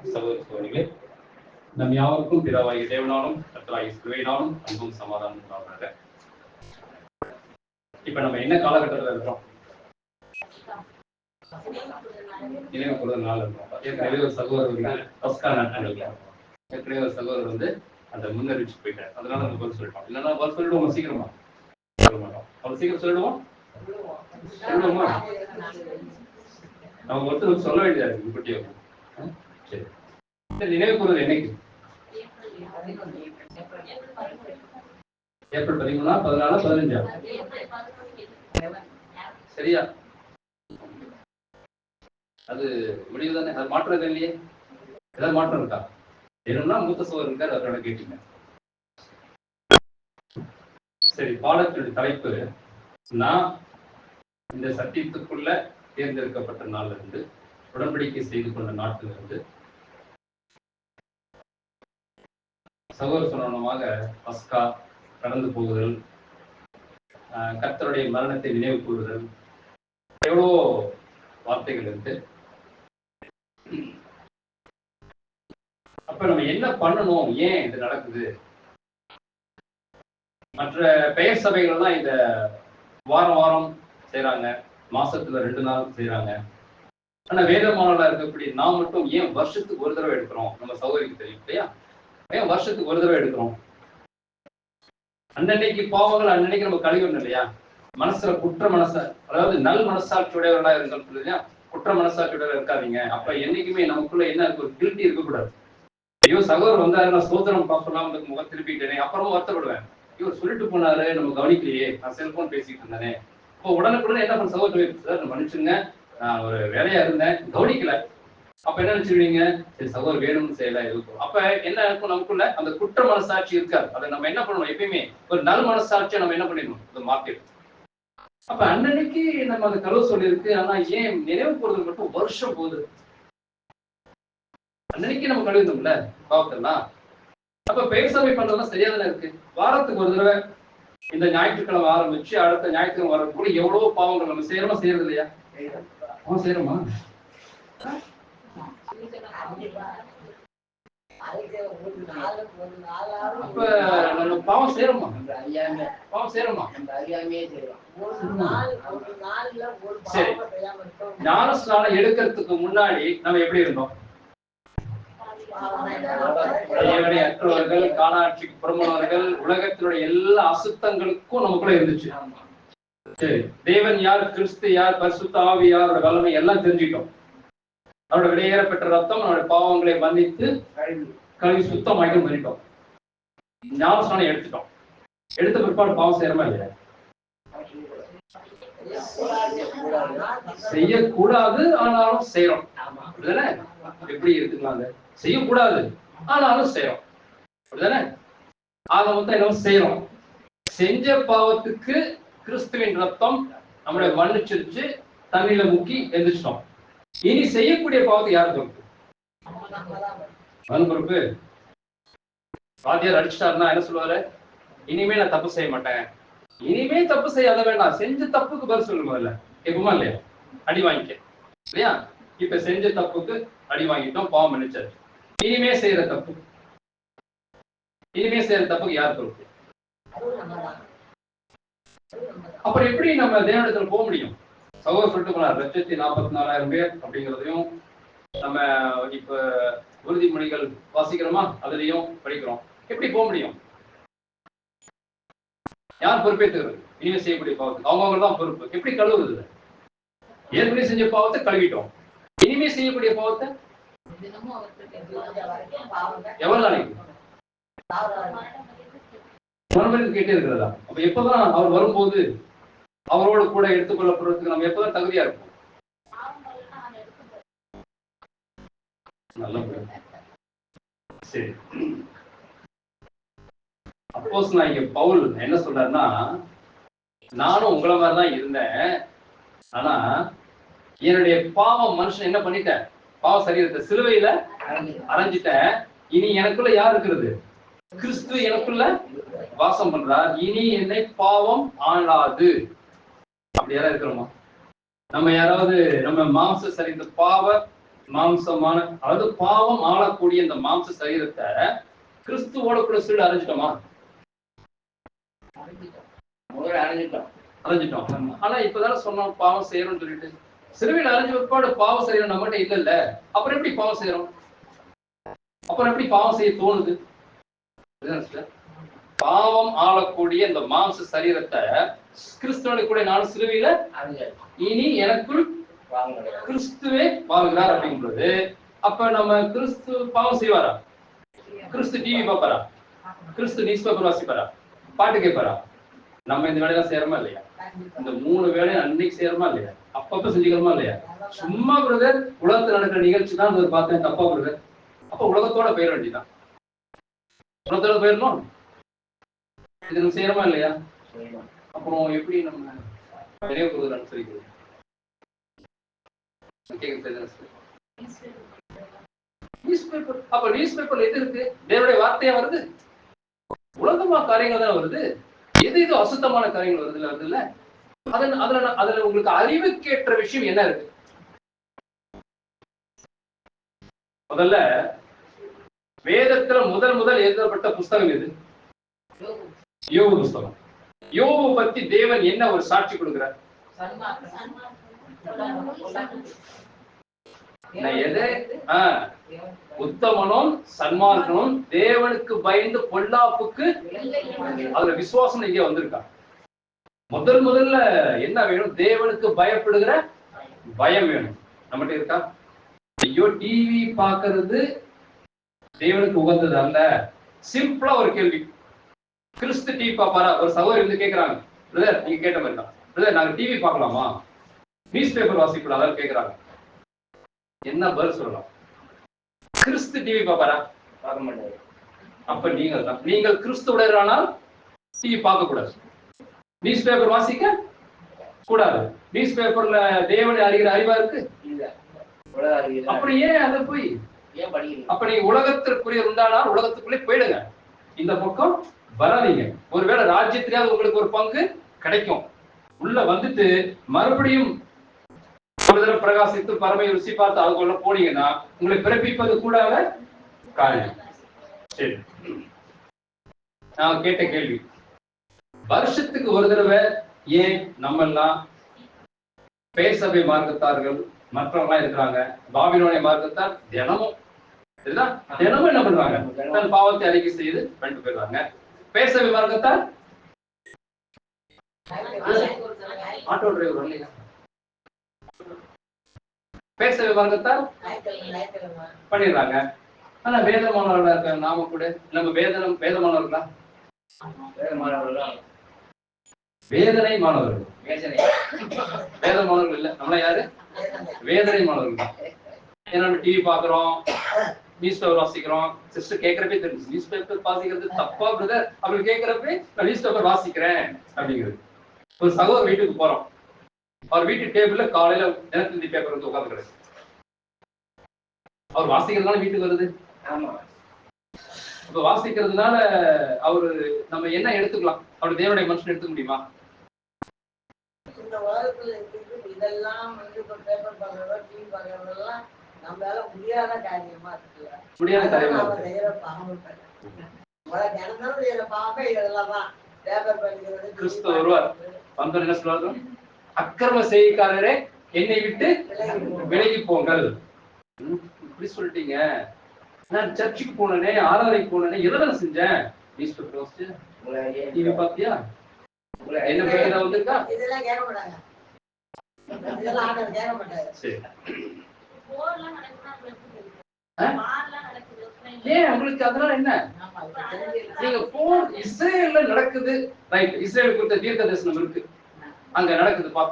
சகோதர சகோதரிகளே, நம் யாவருக்கும் பிதாவாகிய தேவனாலும் கர்த்தராகிய கிருபையினாலும் அன்பும் சமாதானம் உண்டாவதாக. இப்ப நம்ம என்ன காலகட்டத்தில் இருக்கிறோம்? நினைவு கூறுதல் நாள் இருக்கிறோம். ஏற்கனவே ஒரு சகோதரர் பஸ்கா நாட்கள் ஏற்கனவே ஒரு சகோதரர் வந்து அந்த முன்னறிவிச்சு போயிட்டார். அதனால நம்ம பதில் சொல்லிட்டோம். இல்லைன்னா பதில் சொல்லிடுவோம் சீக்கிரமா சொல்ல மாட்டோம். அவர் சீக்கிரம் சொல்லிடுவோம். நம்ம ஒருத்தருக்கு சொல்ல வேண்டியதா இருக்கு குட்டியோ. சரி, நினைவு கூறுதல் என்னைக்கு? ஏப்ரல் 13, 14, 15. சரியா? அது முடிவு தானே, அது மாற்றம் இல்லையே. ஏதாவது மாற்றம் இருக்கா? வேணும்னா மூத்த சோதர் இருக்காரு, அவரோட கேட்டீங்க. சரி, பாடத்தினுடைய தலைப்பு நான் இந்த சத்தியத்துக்குள்ள தேர்ந்தெடுக்கப்பட்ட நாள்ல இருந்து, உடன்படிக்கை செய்து கொண்ட நாட்டில இருந்து, சகோதர சொன்னமாக பஸ்கா கடந்து போகுதல், கர்த்தருடைய மரணத்தை நினைவு கூறுதல், எவ்வளோ வார்த்தைகள் இருக்கு. அப்ப நம்ம என்ன பண்ணணும்? ஏன் இது நடக்குது? மற்ற பெயர் சபைகள்லாம் இத வாரம் வாரம் செய்யறாங்க, மாசத்துல 2 நாள் செய்யறாங்க. ஆனா வேதமானவர்களா இருக்கக்கூடிய நாம் மட்டும் ஏன் வருஷத்துக்கு ஒரு தடவை எடுக்கிறோம்? நம்ம சகோதரிக்கு தெரியும் இல்லையா? ஏன் வருஷத்துக்கு ஒரு தடவை எடுக்கிறோம்? அன்னன்னைக்கு பாவங்கள் அன்னன்னைக்கு நம்ம கழிவுறோம் இல்லையா? மனசுல குற்ற அதாவது நல் மனசாட்சியுடையவர்களா இருக்கணும் இல்லையா? குற்ற மனசாட்சியுடைய இருக்காதீங்க. அப்ப என்னைக்குமே நமக்குள்ள என்ன இருக்கு? ஒரு கில்ட்டி இருக்கக்கூடாது. ஐயோ சகோதரர் வந்தாரு, நான் சோதனம் பார்க்கலாம் முகம் திருப்பிட்டேனே, அப்புறமா வருத்தப்படுவேன். ஐயோ சொல்லிட்டு போனாரு, நம்ம கவனிக்கலையே, நான் செல்போன் பேசிட்டு இருந்தேனே. இப்போ உடனுக்குடன் என்ன பண்ண சகோதரர், சார் மன்னிச்சுங்க, நான் ஒரு வேலையா இருந்தேன், கவனிக்கல. அப்ப என்ன நினைச்சிருவீங்க? சரி சகோதரர் வேணும்னு செய்யல இருக்கும். அப்ப என்ன இருக்கும்? நமக்குள்ள அந்த குற்ற மனசாட்சி இருக்காது. அதை நம்ம என்ன பண்ணணும்? எப்பயுமே ஒரு நல் மனசாட்சியை நம்ம என்ன பண்ணிடணும்? அதை மாத்திடும். அப்ப அன்னன்னைக்கு நம்ம அந்த கலவு சொல்லியிருக்கு. ஆனா ஏன் நினைவு கூறுதல் மட்டும் வருஷம் போகுது? அன்னைக்கு நம்ம கழுவிந்தோம்ல பாவத்தெல்லாம். அப்ப பெயர் சபை பண்றதுலாம் சரியா தானே இருக்கு. வாரத்துக்கு ஒரு தடவை இந்த ஞாயிற்றுக்கிழமை ஆரம்பிச்சு அடுத்த ஞாயிற்றுக்கிழமை வரக்கூடிய எவ்வளவோ பாவங்கள் நம்ம செய்யறோமா செய்யறது இல்லையா? செய்யறோமா? அப்ப நம்ம பாவம் செய்யறோமா? பாவம் செய்யறோமா? சரி, ஞானஸ்நானம் எடுக்கிறதுக்கு முன்னாடி நம்ம எப்படி இருந்தோம்? அற்றவர்கள், காணாட்சிக்கு புறமானவர்கள், உலகத்தினுடைய எல்லா அசுத்தங்களுக்கும் நமக்குள்ள இருந்துச்சு. சரி, தேவன் யார், கிறிஸ்து யார், பரிசுத்த ஆவி யார், வல்லமை எல்லாம் தெரிஞ்சுட்டோம். அவரோட விலையேற பெற்ற ரத்தம் நம்மளுடைய பாவங்களை மன்னித்து கழுவி சுத்தமாயிட்டு பண்ணிட்டோம். ஞானஸ்நானம் எடுத்துட்டோம். எடுத்த பிற்பாடு பாவம் செய்யறமா இல்லையா? செய்யக்கூடாது, ஆனாலும் செய்யறோம். எப்படி எடுத்துக்கலாங்க? செய்யக்கூடாது ஆனாலும் செய்யறோம். அப்படிதானே? ஆக மொத்தம் என்ன செய்யறோம்? செஞ்ச பாவத்துக்கு கிறிஸ்துவின் ரத்தம் நம்மளை மன்னிச்சிருச்சு, தண்ணியில முக்கி எந்திரிச்சிட்டோம். இனி செய்யக்கூடிய பாவத்துக்கு யார் பொறுப்பு? பொறுப்பு. வாத்தியார் அடிச்சிட்டாருன்னா என்ன சொல்லுவாரு? இனிமே நான் தப்பு செய்ய மாட்டேன். இனிமே தப்பு செய்யாத வேண்டாம், செஞ்ச தப்புக்கு பதில் சொல்லுங்க. இல்ல கேட்குமா இல்லையா? அடி வாங்கிக்க இல்லையா? இப்ப செஞ்ச தப்புக்கு அடி வாங்கிட்டோம், பாவம் மன்னிச்சாச்சு. இனிமே செய்யற தப்புக்கு யார் பொறுப்பு? அப்புறம் எப்படி நம்ம தேவனிடத்துல போக முடியும்? சகோதரர் சொல்லிட்டு போனார் 1,44,000 பேர் அப்படிங்கிறதையும் நம்ம இப்ப உறுதிமொழிகள் வாசிக்கிறோமா, அதுலயும் படிக்கிறோம். எப்படி போக முடியும்? யார் பொறுப்பேற்றுகிறது? இனிமே செய்யக்கூடிய பாவத்துக்கு அவங்க தான் பொறுப்பு. எப்படி கழுவுறது? ஏற்கனவே செஞ்ச பாவத்தை கழுவிட்டோம், இனிமே செய்யக்கூடிய பாவத்தை எவ்வளவு நாளைக்கு கேட்டே இருக்கிறதா? அப்ப எப்பதான் அவர் வரும்போது அவரோடு கூட எடுத்துக்கொள்ளப்படுறதுக்கு நம்ம எப்பதான் தகுதியா இருப்போம்? சரி, அப்போஸ்தலனாகிய பவுல் என்ன சொல்றாருன்னா, நானும் உங்களை மாதிரிதான் இருந்தேன், ஆனா என்னுடைய பாவம் மனுஷன் என்ன பண்ணிட்டேன்? பாவ சரீரத்தை சிலுவையில அரைஞ்சிட்டேன். இனி எனக்குள்ள யார் இருக்கிறது? கிறிஸ்து எனக்குள்ள வாசம் பண்றார். இனி என்னை பாவம் ஆளாது. அப்படி யாராவது இருக்கிறோமா? நம்ம யாராவது நம்ம மாம்ச சரீர பாவ மாம்சமான, அதாவது பாவம் ஆளக்கூடிய இந்த மாம்ச சரீரத்தை கிறிஸ்துவோட கூட சிறு அரைஞ்சிட்டோமா? அரைஞ்சிட்டோம். ஆனா இப்பதானே சொன்னோம் பாவம் செய்யறோம்னு சொல்லிட்டு. சிறுவையில் அரைஞ்ச பிற்பாடு பாவம் செய்யறோம் நம்மகிட்ட இல்ல. அப்புறம் எப்படி பாவம் செய்யறோம்? அப்புறம் எப்படி பாவம் செய்ய தோணுது? பாவம் ஆளக்கூடிய இந்த மாம்ச சரீரத்தை கிறிஸ்துவனை கூட நானும் சிலுவையில இனி எனக்குள் கிறிஸ்துவே வாழ்கிறார் அப்படிங்கிறது. அப்ப நம்ம கிறிஸ்து பாவம் செய்வாரா? கிறிஸ்து டிவி பாப்பாரா? கிறிஸ்து நியூஸ் பேப்பர் வாசிப்பாரா? பாட்டு கேட்பாரா? நம்ம இந்த வேலையெல்லாம் செய்யறோமா இல்லையா? இந்த 3 வேலையும் அன்னைக்கு செய்யறோமா இல்லையா? அப்பப்ப செஞ்சுக்கிறோமா இல்லையா? சும்மா பிரதர் உலகத்துல நடக்கிற நிகழ்ச்சி தான் பார்த்தேன் தப்பா பிரதர். அப்ப உலகத்தோட போயிட வேண்டியதான். உலகத்தோட போயிடணும். இது நம்ம செய்யறோமா இல்லையா? அப்புறம் எப்படி நம்ம நிறைய அனுசரிக்கிறது? அப்ப நியூஸ் பேப்பர்ல எது இருக்கு? தேவனுடைய வார்த்தையா வருது? உலகமா காரியங்கள் தான் வருது. எது அசுத்தமான காரியங்கள் வருது இல்ல? அதுல உங்களுக்கு அறிவுக்கேற்ற விஷயம் என்ன இருக்கு? முதல்ல வேதத்துல முதல் எழுதப்பட்ட புஸ்தகம் எது? யோபு புஸ்தகம். யோபு பத்தி தேவன் என்ன ஒரு சாட்சி கொடுக்கிறார்? உத்தமனும் சன்மார்க்கனும் தேவனுக்கு பயந்து பொல்லாப்புக்கு அதுல விசுவாசம் இங்கே வந்திருக்கா. முதல்ல என்ன வேணும்? தேவனுக்கு பயப்படுகிற பயம் வேணும். நம்மகிட்ட இருக்கா? ஐயோ டிவி பாக்குறது தேவனுக்கு உகந்தது அல்ல. சிம்பிளா ஒரு கேள்வி. கிறிஸ்து டிவி பாப்பாரா? ஒரு சகோதரி வந்து கேட்கிறாங்க, பிரதர் நீங்க கேட்ட மாதிரி தான், பிரதர் நாங்க டிவி பார்க்கலாமா, நியூஸ் பேப்பர் வாசிக்கலாம் கேட்கிறாங்க. என்ன பதில் சொல்லலாம்? கிறிஸ்து டிவி பாப்பாரா? பார்க்க மாட்டாரு. அப்ப நீங்கள் கிறிஸ்துவுடையவரானால் டிவி பார்க்க கூடாது, நியூஸ் பேப்பர் வாசிக்க கூடாது. நியூஸ் பேப்பர்ல தேவனை அறிகிற அறிவா இருக்கு? அப்படி ஏன் அதை போய் அப்ப நீங்க உலகத்திற்குரிய உண்டானால் உலகத்துக்குள்ளே போயிடுங்க, இந்த பக்கம் வராதீங்க. ஒருவேளை ராஜ்யத்திலேயாவது உங்களுக்கு ஒரு பங்கு கிடைக்கும். உள்ள வந்துட்டு மறுபடியும் ஒரு தடவை பிரகாசித்து பறவை ருசி பார்த்து அதுக்குள்ள போனீங்கன்னா உங்களை பிறப்பிப்பது கூடாத காரியம். சரி, நான் கேட்ட கேள்வி, வருஷத்துக்கு ஒரு தடவை ஏன் நம்ம எல்லாம் பேசவை மார்க்கத்தார்கள் மற்றவங்களாம் இருக்கிறாங்க, பாபிலோனிய மார்க்கத்தார் தினமும் என்ன பண்றாங்க? தன் பாவத்தை அறிக்கை செய்து பண்ணிட்டு போயிடுறாங்க. பேசவை மார்க்கத்தார் ஆட்டோ டிரைவர் இல்லையா? பேசவை மார்க்கத்தார் பண்ணிடுறாங்க. ஆனா வேதமானவர்களா இருக்காங்க. நாம கூட நம்ம வேதமானவர்களா? வேதனை மாணவர்கள். வேத மாணவர்கள் இல்ல, நம்மள யாரு? வேதனை மாணவர்கள் தான். ஏன்னா நம்ம டிவி பாக்குறோம், நியூஸ் பேப்பர் வாசிக்கிறோம். சிஸ்டர் கேட்கறப்பே தெரிஞ்சு நியூஸ் பேப்பர் வாசிக்கிறது தப்பா பிரதர், அப்படி கேட்கறப்ப நான் நியூஸ் பேப்பர் வாசிக்கிறேன் அப்படிங்கிறது. ஒரு சகோதரர் வீட்டுக்கு போறோம், அவர் வீட்டு டேபிள்ல காலையில தினத்தந்தி பேப்பர் வந்து உட்கார்ந்து கிடக்கு. அவர் வாசிக்கிறதுனால வீட்டுக்கு வருது. இப்ப வாசிக்கிறதுனால அவரு நம்ம என்ன எடுத்துக்கலாம்? அவர் தேவனுடைய மனுஷன் எடுத்துக்க முடியுமா? இந்த உலகத்துல இதெல்லாம் வந்து பேப்பர் பார்க்கறதோ டிவி பார்க்கறதெல்லாம் நம்மளால முடியாத காரியமா இருக்கு. முடியாத காரியமா கிறிஸ்து வருவார். வந்தோம் என்ன சொல்றாரு? அக்கிரம செய்கைக்காரரே என்னை விட்டு விலகி போங்கள். இப்படி சொல்லிட்டீங்க. நான் சர்ச்சுக்கு போனேனே, ஆராதனைக்கு போனேனே, எதெல்லாம் செஞ்சேன்? நியூஸ் பேப்பர் வாசிச்சு, டிவி பாத்தியா, என்ன பேர் வந்திருக்கா? இதெல்லாம் கேட்க மாட்டாங்க. இதெல்லாம் ஆர்டர் கேட்க மாட்டாங்க. சரி, ஏன் உங்களுக்கு அதனால என்ன? நீங்க போன் இஸ்ரேல்ல நடக்குது, ரைட், இஸ்ரேல் குறித்த தீர்க்க தரிசனம் இருக்கு, அங்க நடக்குது பா,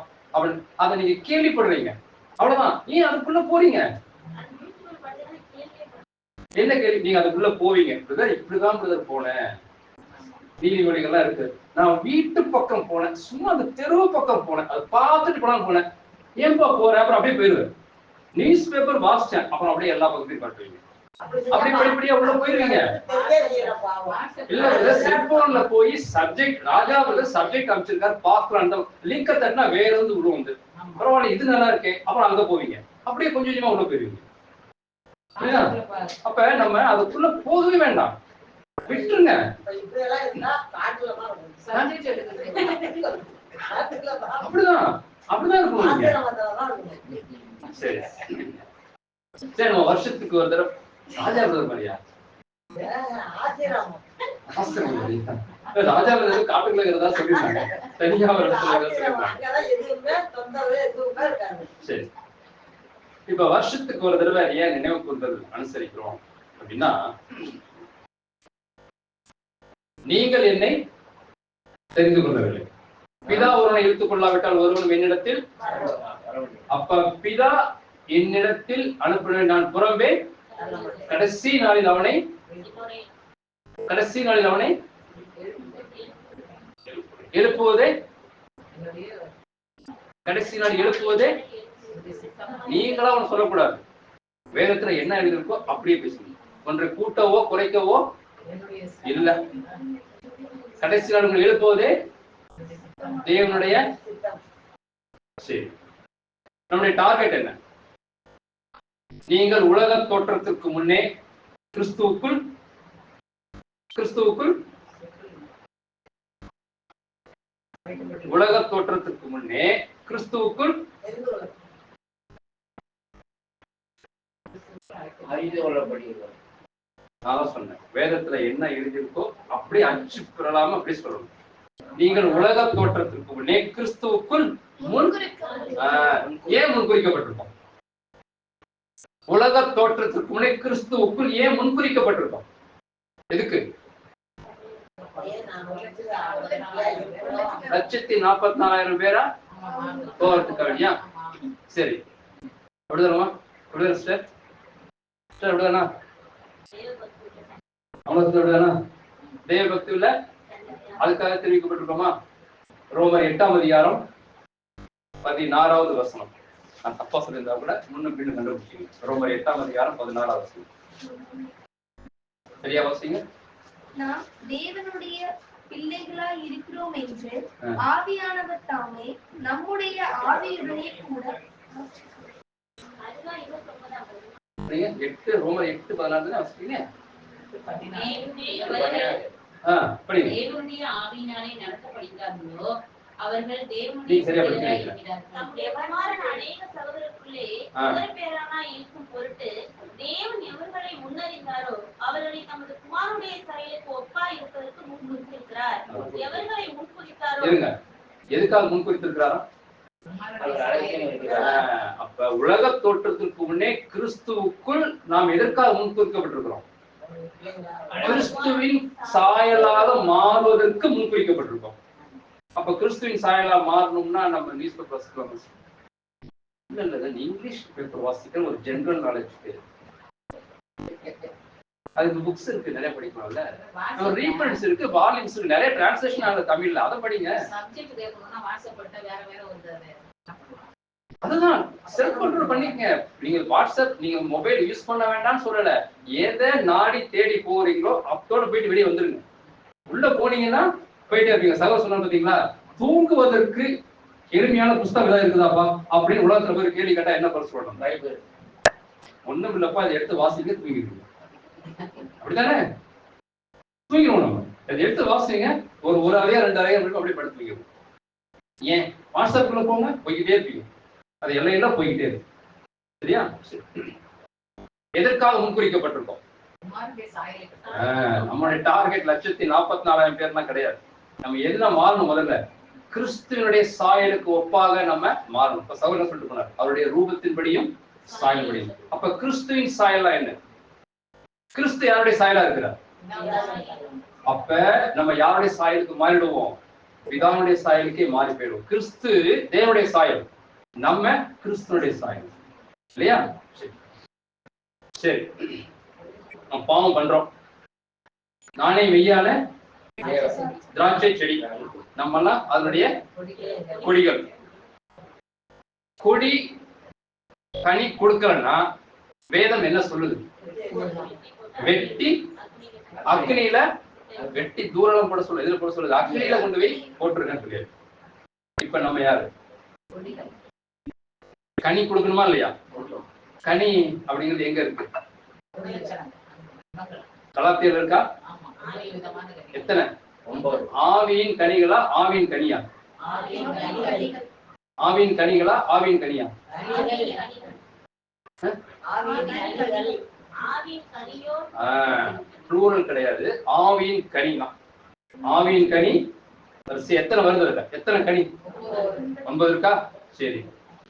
அதை நீங்க கேள்விப்படுறீங்க, அவ்வளவுதான். ஏன் அதுக்குள்ள போறீங்க? என்ன கேள்வி? நீங்க அதுக்குள்ள போவீங்க. பிரதர் இப்படிதான் பிரதர் போனேன், நீதிமொழிகள்லாம் இருக்கு, நான் வீட்டு பக்கம் போனேன், சும்மா அந்த தெருவு பக்கம் போனேன், அதை பார்த்துட்டு போனாலும் போனேன், ஏன்பா போறேன், அப்புறம் அப்படியே போயிருவேன். நியூஸ் பேப்பர் வாசிச்சேன், அப்புறம் அப்படியே எல்லா பக்கத்தையும் காட்டுவீங்க, அப்படி படிப்படியா உள்ள போயிருவீங்க. இல்ல செல்போன்ல போய் சப்ஜெக்ட், ராஜா சப்ஜெக்ட் அமைச்சிருக்காரு பாக்குறான், அந்த லிங்க தட்டினா வேற வந்து உள்ள வந்து பரவாயில்ல இது நல்லா இருக்கே, அப்புறம் அங்க போவீங்க, அப்படியே கொஞ்சம் கொஞ்சமா உள்ள போயிருவீங்க. அப்ப நம்ம அதுக்குள்ள போகவே வேண்டாம், விட்டுருங்க. அப்படிதான் அப்படிதான் இருக்கும். சரி சரி, நம்ம வருஷத்துக்கு ஒரு தடவை ராஜா மாதிரியா ராஜா காட்டுக்குள்ள இருக்கிறதா சொல்லிருக்காங்க, தனியா ஒரு சரி. இப்ப வருஷத்துக்கு ஒரு தடவை ஏன் நினைவு கூர்தல் அனுசரிக்கிறோம் அப்படின்னா, நீங்கள் என்னை தெரிந்து கொள்ளவில்லை, பிதா ஒருவனை இழுத்துக் கொள்ளாவிட்டால் ஒருவன் என்னிடத்தில், அப்ப பிதா என்னிடத்தில் அனுப்பின நான் புறம்பே கடைசி நாளில் அவனை எழுப்புவதே, கடைசி நாள் எழுப்புவதே நீங்களா அவனை சொல்லக்கூடாது. வேதத்துல என்ன எழுதிருக்கோ அப்படியே பேசணும், ஒன்றை கூட்டவோ குறைக்கவோ இல்ல. கடைசி நாள் உங்களை எழுப்புவதே தேவனுடைய. சரி, நம்முடைய டார்கெட் என்ன? நீங்கள் உலக தோற்றத்திற்கு முன்னே கிறிஸ்துவுக்குள் உலக தோற்றத்திற்கு முன்னே கிறிஸ்துவுக்குள் அறிந்து கொள்ளப்படுகிறது. நான் சொன்னேன், வேதத்துல என்ன எழுதியிருக்கோ அப்படி அச்சு பெறலாம அப்படி சொல்லணும். நீங்கள் உலக தோற்றத்திற்கு முன்னே கிறிஸ்துவுக்குள் ஏன் முன்குறிக்கப்பட்டிருக்கோம்? உலக தோற்றத்திற்கு முன்னே கிறிஸ்துவுக்குள் ஏன் முன்குறிக்கப்பட்டிருக்கோம்? எதுக்கு? 1,44,000 பேரா போறதுக்காக. சரி, அப்படிதானமா? அப்படிதானா? தேவ பக்தி இல்ல, அதுக்காக தெரிவிக்கப்பட்டிருக்கோமா? ரோமர் 8ஆம் அதிகாரம் 16வது வசனம். நான் தப்பா சொல்லியிருந்தா கூட முன்னும் பின்னும் கண்டுபிடிச்சீங்க. ரோமர் 8ஆம் அதிகாரம் 16வது வசனம். சரியா வாசிங்க. நாம் தேவனுடைய பிள்ளைகளாய் இருக்கிறோம் என்று ஆவியானவர் தாமே நம்முடைய ஆவியுடனே கூட. ரோமர் 8:16 வாசிக்கிறீங்க. தேவனுடைய ஆவியினாலே நடத்தப்படுகிறார்களோ அவர்கள் தேவனுடைய பிள்ளைகளாய் இருக்கிறார்கள். அநேக சகோதரருக்குள்ளே ஒரு பேரானாய் இருக்கும் பொருட்டு தேவன் எவர்களை முன்னறிந்தாரோ அவர்களை தமது குமாரனுடைய சாயலுக்கு ஒப்பாய் இருப்பதற்கு முன்குறித்திருக்கிறார். எவர்களை முன்குறித்தாரோ, எதுக்காக முன்குறித்திருக்கிறாரா? அப்ப உலக தோற்றத்திற்கு முன்னே கிறிஸ்துவுக்குள் நாம் எதற்காக முன்குறிக்கப்பட்டிருக்கிறோம்? கிறிஸ்துவின் சாயலாக மாறுவதற்கு முன்குறிக்கப்பட்டிருக்கோம். அப்ப கிறிஸ்துவின் சாயலா மாறணும்னா நம்ம நியூஸ் பேப்பர் வாசிக்கலாம். இல்ல இங்கிலீஷ் பேப்பர் வாசிக்கிற ஒரு ஜெனரல் நாலேஜ், அதுக்கு புக்ஸ் இருக்கு, நிறைய படிக்கலாம்ல. ரீபிரிண்ட்ஸ் இருக்கு, வால்யூம்ஸ் இருக்கு, நிறைய டிரான்ஸ்லேஷன் ஆகுது தமிழ்ல, அதை படிங்க. அதுதான் செல்ஃப் கண்ட்ரோல் பண்ணிக்கங்க. நீங்க வாட்ஸ்அப், நீங்க மொபைல் யூஸ் பண்ண வேண்டாம்னு சொல்லல, எதை நாடி தேடி போறீங்களோ அப்போட போயிட்டு வெளியே வந்துருங்க. உள்ள போனீங்கன்னா போயிட்டே இருப்பீங்க. சகோ சொன்ன பாத்தீங்களா, தூங்குவதற்கு எளிமையான புஸ்தகம் ஏதாவது இருக்குதாப்பா அப்படின்னு உலகத்துல போய் கேள்வி கேட்டா என்ன பண்ண சொல்லணும்? பைபிள். ஒண்ணும் இல்லப்பா, அதை எடுத்து வாசிங்க, தூங்கிடுவீங்க. அப்படித்தானே? தூங்கிடுவோம் நம்ம. அதை எடுத்து வாசிங்க, ஒரு அறையா 2 அறையா அப்படியே படுத்து தூங்கிடுவோம். ஏன்? வாட்ஸ்அப்ல போங்க, போய்கிட்டே இருப்பீங்க. அது எல்லாம் போய்கிட்டே இருக்கு. சரியா? எதற்காக முன்குறிக்கப்பட்டிருக்கோம்? நம்மளுடைய டார்கெட் 1,44,000 பேர்லாம் கிடையாது. நம்ம எதுல மாறணும்? முதல்ல கிறிஸ்துவனுடைய சாயலுக்கு ஒப்பாக நம்ம மாறணும். இப்ப சகோதரர் சொல்லிட்டு போனார், அவருடைய ரூபத்தின்படியும் சாயல்படியும். அப்ப கிறிஸ்துவின் சாயலா என்ன? கிறிஸ்து யாருடைய சாயலா இருக்கிறார்? அப்ப நம்ம யாருடைய சாயலுக்கு மாறிடுவோம்? பிதாவுடைய சாயலுக்கே மாறி போயிடுவோம். கிறிஸ்து தேவனுடைய சாயல், நம்ம கிறிஸ்துவனுடைய சாயல், இல்லையா? சரி, நம்ம பாவம் பண்றோம். நானே மெய்யான திராட்சை செடி, நம்மெல்லாம் அதனுடைய கொடிகள். கொடி கனி கொடுக்கலன்னா வேதம் என்ன சொல்லுது? வெட்டி அக்னியில, வெட்டி தூரம் போட சொல்லுது. எதுல போட சொல்லுது? அக்னியில கொண்டு போய் போட்டுருக்கேன்னு சொல்லி. இப்ப நம்ம யாரு? கனி கொடுக்கணுமா இல்லையா? கனி அப்படிங்கிறது எங்க இருக்கு? கலாத்தியர் இருக்கா? எத்தனை? 9. ஆவியின் கனிகளா ஆவியின் கனியா? ஆவியின் கனிகளா ஆவியின் கனியா? ப்ளூரல் கிடையாது, ஆவியின் கனி தான். ஆவியின் கனி எத்தனை வருது? எத்தனை கனி? 9 இருக்கா? சரி,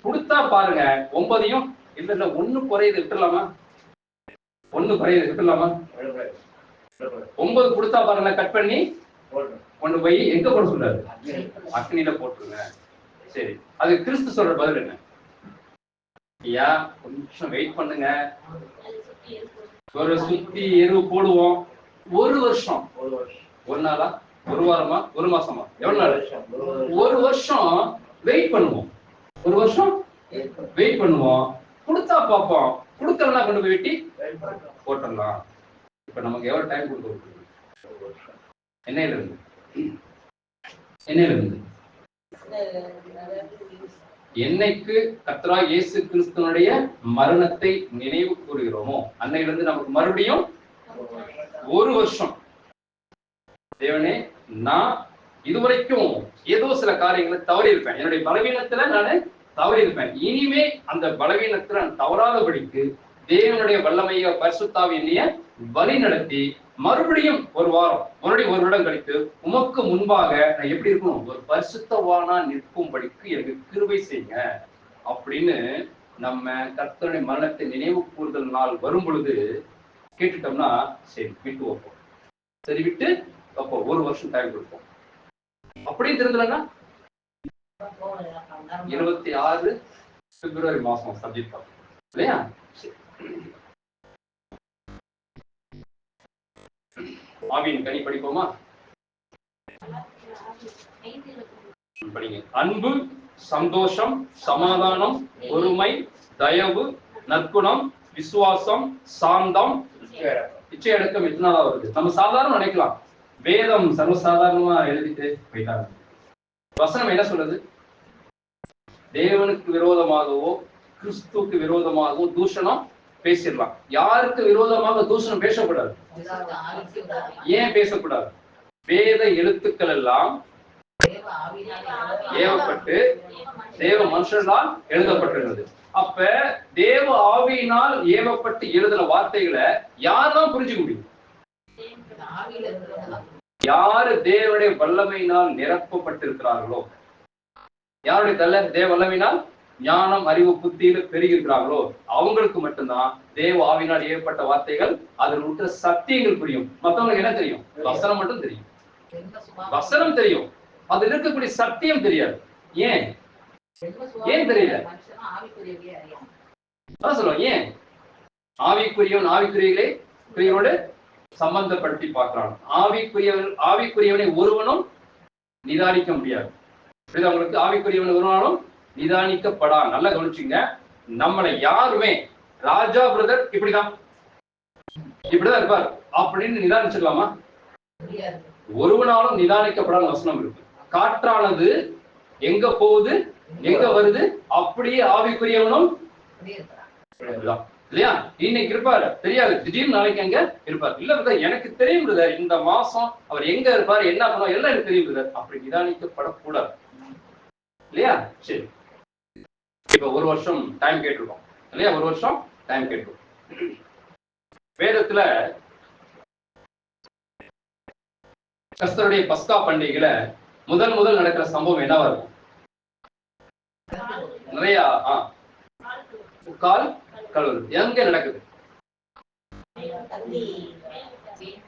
கொடுத்தா பாருங்க 9ஐயும் இல்ல 1 குறையுது விட்டுலாமா? 1 குறையுது விட்டுலாமா? 9 கொடுத்தா பாருங்க, கட் பண்ணி கொண்டு போய் எங்க போட சொல்றாரு? அக்னியில போட்டுருங்க. சரி, அது கிறிஸ்து சொல்ற பதில் என்ன? ஐயா கொஞ்சம் வெயிட் பண்ணுங்க, ஒரு சுத்தி எருவு போடுவோம். 1 வருஷம், 1 நாளா, 1 வாரமா, 1 மாசமா, எவ்வளவு நாள்? 1 வருஷம் வெயிட் பண்ணுவோம். 1 வருஷம் வெயிட் பண்ணுவோம். கொடுத்தா பார்ப்போம், கொடுக்கலன்னா கொண்டு போய் வெட்டி போட்டுடலாம். இப்ப நமக்கு எவ்வளவு டைம் கொடுக்க? என்னையில இருந்து? என்னையில இருந்து? என்னைக்கு கர்த்தராகிய இயேசு கிறிஸ்துவினுடைய மரணத்தை நினைவு கூறுகிறோமோ அன்னையிலிருந்து நமக்கு மறுபடியும் 1 வருஷம். தேவனே, நான் இதுவரைக்கும் ஏதோ சில காரியங்களை தவறி இருப்பேன், என்னுடைய பலவீனத்துல நான் தவறி இருப்பேன். இனிமே அந்த பலவீனத்துல நான் தவறாதபடிக்கு தேவனுடைய வல்லமைய பரிசுத்தாவிய வழி நடத்தி மறுபடியும் 1 வாரம், மறுபடியும் 1 வருடம் கழித்து உமக்கு முன்பாக நான் எப்படி இருக்கணும்? ஒரு பரிசுத்தவானா நிற்கும்படிக்கு எனக்கு கிருபை செய்யுங்க அப்படின்னு நம்ம கர்த்தருடைய மரணத்தை நினைவு கூறுதல் நாள் வரும் பொழுது கேட்டுட்டோம்னா, சரி விட்டு வைப்போம். சரி விட்டு அப்போ 1 வருஷம் டைம் கொடுப்போம். அப்படியே தெரிஞ்சலன்னா 26 பிப்ரவரி மாசம் சப்ஜெக்ட் பார்ப்போம் இல்லையா? ஆவியின் கனி படிப்போமா? படிங்க. அன்பு, சந்தோஷம், சமாதானம், பொறுமை, தயவு, நற்குணம், விசுவாசம், சாந்தம், இச்சையடக்கம். எத்தனால வருது? நம்ம சாதாரண நினைக்கலாம், வேதம் சர்வசாதாரணமா எழுதிட்டு போயிட்டாங்க. வசனம் என்ன சொல்றது? தேவனுக்கு விரோதமாகவோ கிறிஸ்துக்கு விரோதமாகவோ தூஷணம் பேசிடலாம். யாருக்கு விரோதமாக தூஷணம் பேசக்கூடாது? ஏன் பேசக்கூடாது? வேத எழுத்துக்கள் எல்லாம் ஏவப்பட்டு தேவ மனுஷனால் எழுதப்பட்டிருந்தது. அப்ப தேவ ஆவியினால் ஏவப்பட்டு எழுதின வார்த்தைகளை யார்தான் புரிஞ்சுக்க முடியும்? யாரு தேவனுடைய வல்லமையினால் நிரப்பப்பட்டிருக்கிறார்களோ, யாருடைய தேவ வல்லமையினால் ஞானம், அறிவு, புத்தியில பெருகிருக்கிறார்களோ அவங்களுக்கு மட்டும்தான் தேவ ஆவியினால் ஏற்பட்ட வார்த்தைகள், அதில் உள்ள சத்தியங்கள் புரியும். மற்றவங்களுக்கு என்ன தெரியும்? வசனம் மட்டும் தெரியும். வசனம் தெரியும், அது இருக்கக்கூடிய சத்தியம் தெரியாது. ஏன் ஏன் தெரியல? சொல்லுவோம் ஏன்? ஆவிக்குரியவன் ஆவிக்குரியவர்களோடு சம்பந்தப்படுத்தி பார்க்கிறான். ஆவிக்குரியவனை ஒருவனும் நிதானிக்க முடியாது. உங்களுக்கு ஆவிக்குரியவனை ஒருவனும் நிதானிக்கப்படா. நல்லா கவனிச்சுங்க, நம்மளை யாருமே ராஜா பிரதர் இப்படிதான் இருப்பார் அப்படின்னு நிதானிச்சிடலாமா? ஒருவனாலும் நிதானிக்கப்படாத வசனம் இருக்கு. காற்றானது எங்க போகுது எங்க வருது, அப்படியே ஆவிக்குரியவனும் இல்லையா? இன்னைக்கு இருப்பாரு தெரியாது, திடீர்னு நாளைக்கு எங்க இருப்பார். இல்ல பிரதர் எனக்கு தெரியும் பிரதர், இந்த மாசம் அவர் எங்க இருப்பாரு, என்ன பண்ணுவார் எல்லாம் எனக்கு தெரியும் பிரதர். அப்படி நிதானிக்கப்படக்கூடாது இல்லையா? சரி, இப்ப 1 வருஷம் டைம் கேட்டிருக்கோம் இல்லையா? 1 வருஷம் டைம் கேட்டிருக்கோம். வேதத்துல கர்த்தருடைய பஸ்கா பண்டிகையில முதல் நடக்கிற சம்பவம் என்னவா இருக்கும்? நிறைய கால் கழுவுது. எங்க நடக்குது?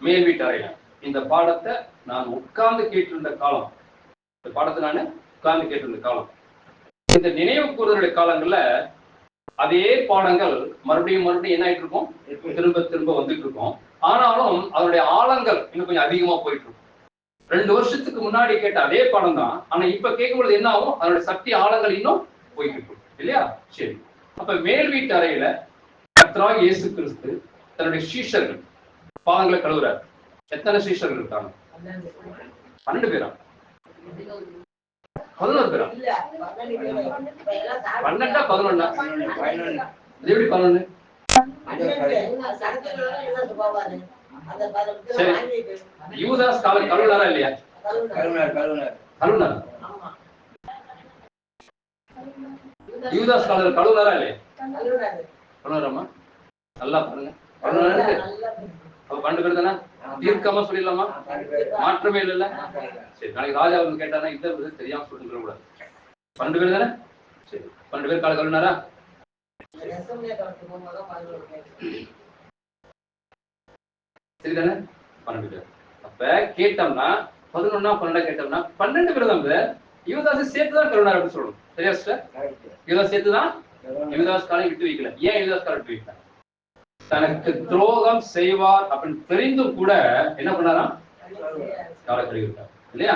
மேல் வீட்டு அறையில. இந்த பாடத்தை நான் உட்கார்ந்து கேட்டிருந்த காலம், இந்த பாடத்தை நான் உட்கார்ந்து கேட்டிருந்த காலம். இந்த நினைவு கூறுதலுடைய காலங்கள்ல அதே பாடங்கள் மறுபடியும் என்ன ஆயிட்டு இருக்கும்? திரும்ப வந்துட்டு இருக்கும். ஆனாலும் அதனுடைய ஆழங்கள் இன்னும் கொஞ்சம் அதிகமா போயிட்டு இருக்கும். 2 வருஷத்துக்கு முன்னாடி கேட்ட அதே பாடம் தான், ஆனா இப்ப கேட்கும்போது என்ன ஆகும்? அதனுடைய சக்தி ஆழங்கள் இன்னும் போயிட்டு இருக்கும் இல்லையா? சரி, அப்ப மேல் வீட்டு அறையில கர்த்தராகிய இயேசு கிறிஸ்து தன்னுடைய சீஷர்கள் பாதங்களை கழுவுறார். எத்தனை சீஷர்கள் இருக்காங்க? 12 பேரா? 11 பேரா? 12 11? இது எப்படி 11? சரி, யூதாஸ் காலர் கழுவுனாரா இல்லையா? கழுவுனார். யூதாஸ் காலர் கழுவுனாரா இல்லையா? கழுவுனாராமா? நல்லா பாருங்க. கழுவுனாரு. அப்ப 2 பேர் தானே? தீர்க்கமா சொல்லிடலாமா? மாற்றமே இல்லைல்ல? சரி, நாளைக்கு ராஜா வந்து கேட்டானா இந்த தெரியாம சொல்லிட்டு கூடாது. 2 பேர் தானே? சரி, 2 பேர் கால கழுவினாரா? சரிதானே? 12 பேர். அப்ப கேட்டோம்னா 11 12 கேட்டோம்னா 12 பேர் தான். யூதாஸ் சேர்த்துதான் கழுவினார் அப்படின்னு சொல்லணும். சரியா சார்? யூதாஸ் சேர்த்துதான். யூதாஸ் காலை விட்டு வைக்கல. ஏன் யூதாஸ் காலை விட்டு வைக்கல? தனக்கு துரோகம் செய்வார் அப்படின்னு தெரிந்தும் கூட என்ன பண்ணாராம்? காலை கழுவி விட்டார் இல்லையா?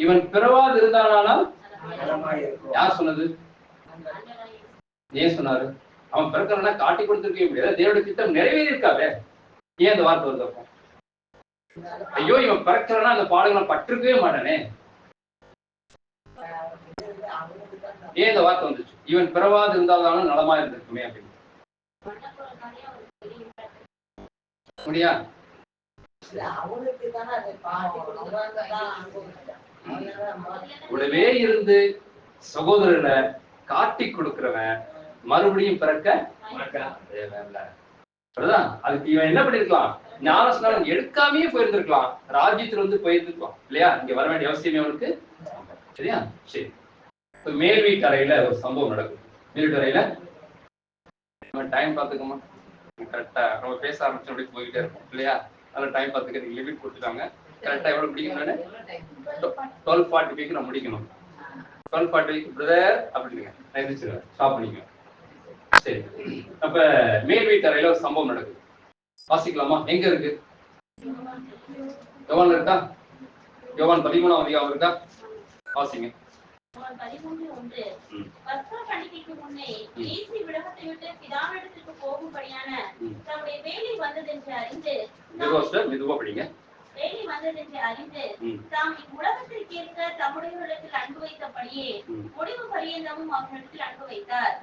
இவன் பிறவாது இருந்தானால் யார் சொன்னது? ஏன் சொன்னாரு? அவன் பிறக்கணும்னா காட்டி கொடுத்திருக்கவே முடியாது. தேவனுடைய திட்டம் நிறைவேறி இருக்காவே. ஏன் அந்த வார்த்தை வருது? அப்போ ஐயோ இவன் பிறக்கலன்னா அந்த பாடுகளை பட்டிருக்கவே மாட்டானே. ஏன் இந்த வார்த்தை வந்துச்சு? இவன் பிறவாது இருந்தால்தானும் நலமா இருந்திருக்குமே அப்படின்னு முடியா? கூடவே இருந்து சகோதரனை காட்டி கொடுக்கிறவன் மறுபடியும் பிறக்க அதுக்கு இவன் என்ன பண்ணிருக்கலாம்? ஞானஸ்நானம் எடுக்காமயே போயிருந்திருக்கலாம். ராஜ்யத்துல வந்து போயிருந்திருக்கலாம் இல்லையா? இங்க வர வேண்டிய அவசியமே அவனுக்கு. சரியா? சரி, மேல் வீட்டு அறையில ஒரு சம்பவம் நடக்குது. மேல் வீட்டு அறையில டைம் பார்த்துக்கோமா, கரெக்டா நம்ம பேச ஆரம்பிச்சு அப்படி போயிட்டே இருக்கும் இல்லையா? அதில் டைம் பார்த்துக்க லிமிட் கொடுத்துட்டாங்க. கரெக்டா எவ்வளவு முடிக்கணும்? 12:45 நான் முடிக்கணும். 12:45 பிரதர் அப்படிங்க நான் ஸ்டாப் பண்ணிக்கணும். சரி, அப்ப மேல் வீட்டு அறையில ஒரு சம்பவம் நடக்குது. வாசிக்கலாமா? எங்க இருக்கு? யோவான் இருக்கா? யோவான் 13ஆம் அதிகாரம் இருக்கா? வாசிங்க. பண்டிகைக்கு முன்னே இயேசு விடகத்தை விட்டு பிதாவினிடத்திற்கு போகும்படியான தம்முடைய வேலை வந்ததென்று அறிந்து தாம் இவ்வுலகத்திற்கேற்க தம்முடையவரிடத்தில் அன்பு வைத்தபடியே முடிவு பரியந்தமும் அவரிடத்தில் அன்பு வைத்தார்.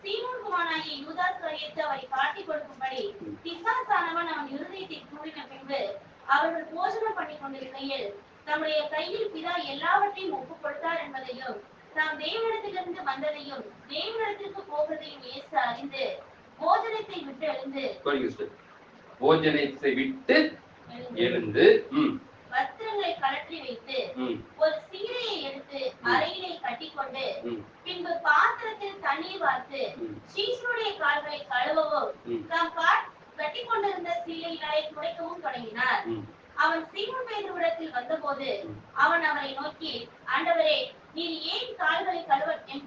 சீமோன் குமாரனாகிய யூதாஸ் காரியத்தை அவரை காட்டிக் கொடுக்கும்படி பிசாசானவன் அவன் இருதயத்தை கூறின பின்பு அவர்கள் போஜனம் பண்ணி கொண்டிருக்கையில் தம்முடைய கையில் பிதா எல்லாவற்றையும் ஒப்புக் கொடுத்தார் என்பதையும் தாம் தேவனிடத்திலிருந்து வந்ததையும் தேவனிடத்திற்கு போவதையும் இயேசு அறிந்து போஜனத்தை விட்டு எழுந்து வஸ்திரங்களை கழற்றி வைத்து ஒரு சீலையை எடுத்து அறையிலே கட்டிக்கொண்டு பின்பு பாத்திரத்தில் தண்ணீர் வார்த்து சீஷருடைய கால்களை கழுவவும் தாம் கட்டி கொண்டிருந்த சீலையினாலே துடைக்கவும் தொடங்கினார். அவன் சீமோன் பேதுருவிடத்தில் வந்தபோது அவன் அவரை நோக்கி, ஆண்டவரே, நீர் ஏன் என்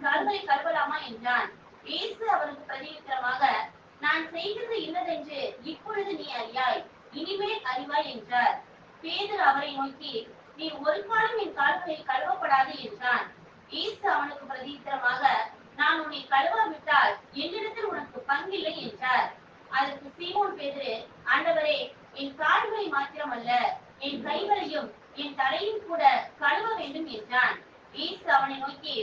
கால்களை கழுவலாமா என்றான். இயேசு அவனுக்கு பிரதியுத்தரமாக, நான் செய்தது இன்னதென்று இப்பொழுது நீ அறியாய், இனிமேல் அறிவாய் என்றார். பேதுரு அவரை நோக்கி, நீர் ஒரு காலம் என் கால்களை கழுவப்படாது என்றான். இயேசு அவனுக்கு பிரதியுத்தரமாக, நான் உன்னை கழுவாவிட்டால் என்னிடத்தில் உனக்கு பங்கில்லை என்றார். அதற்கு சீமோன் பேதுரு, ஆண்டவரே, என் கால்களை மாத்திரமல்ல, என் கைகளையும் என் தலையும் கூட கழுவ வேண்டும் என்றான். இயேசு அவனை நோக்கி,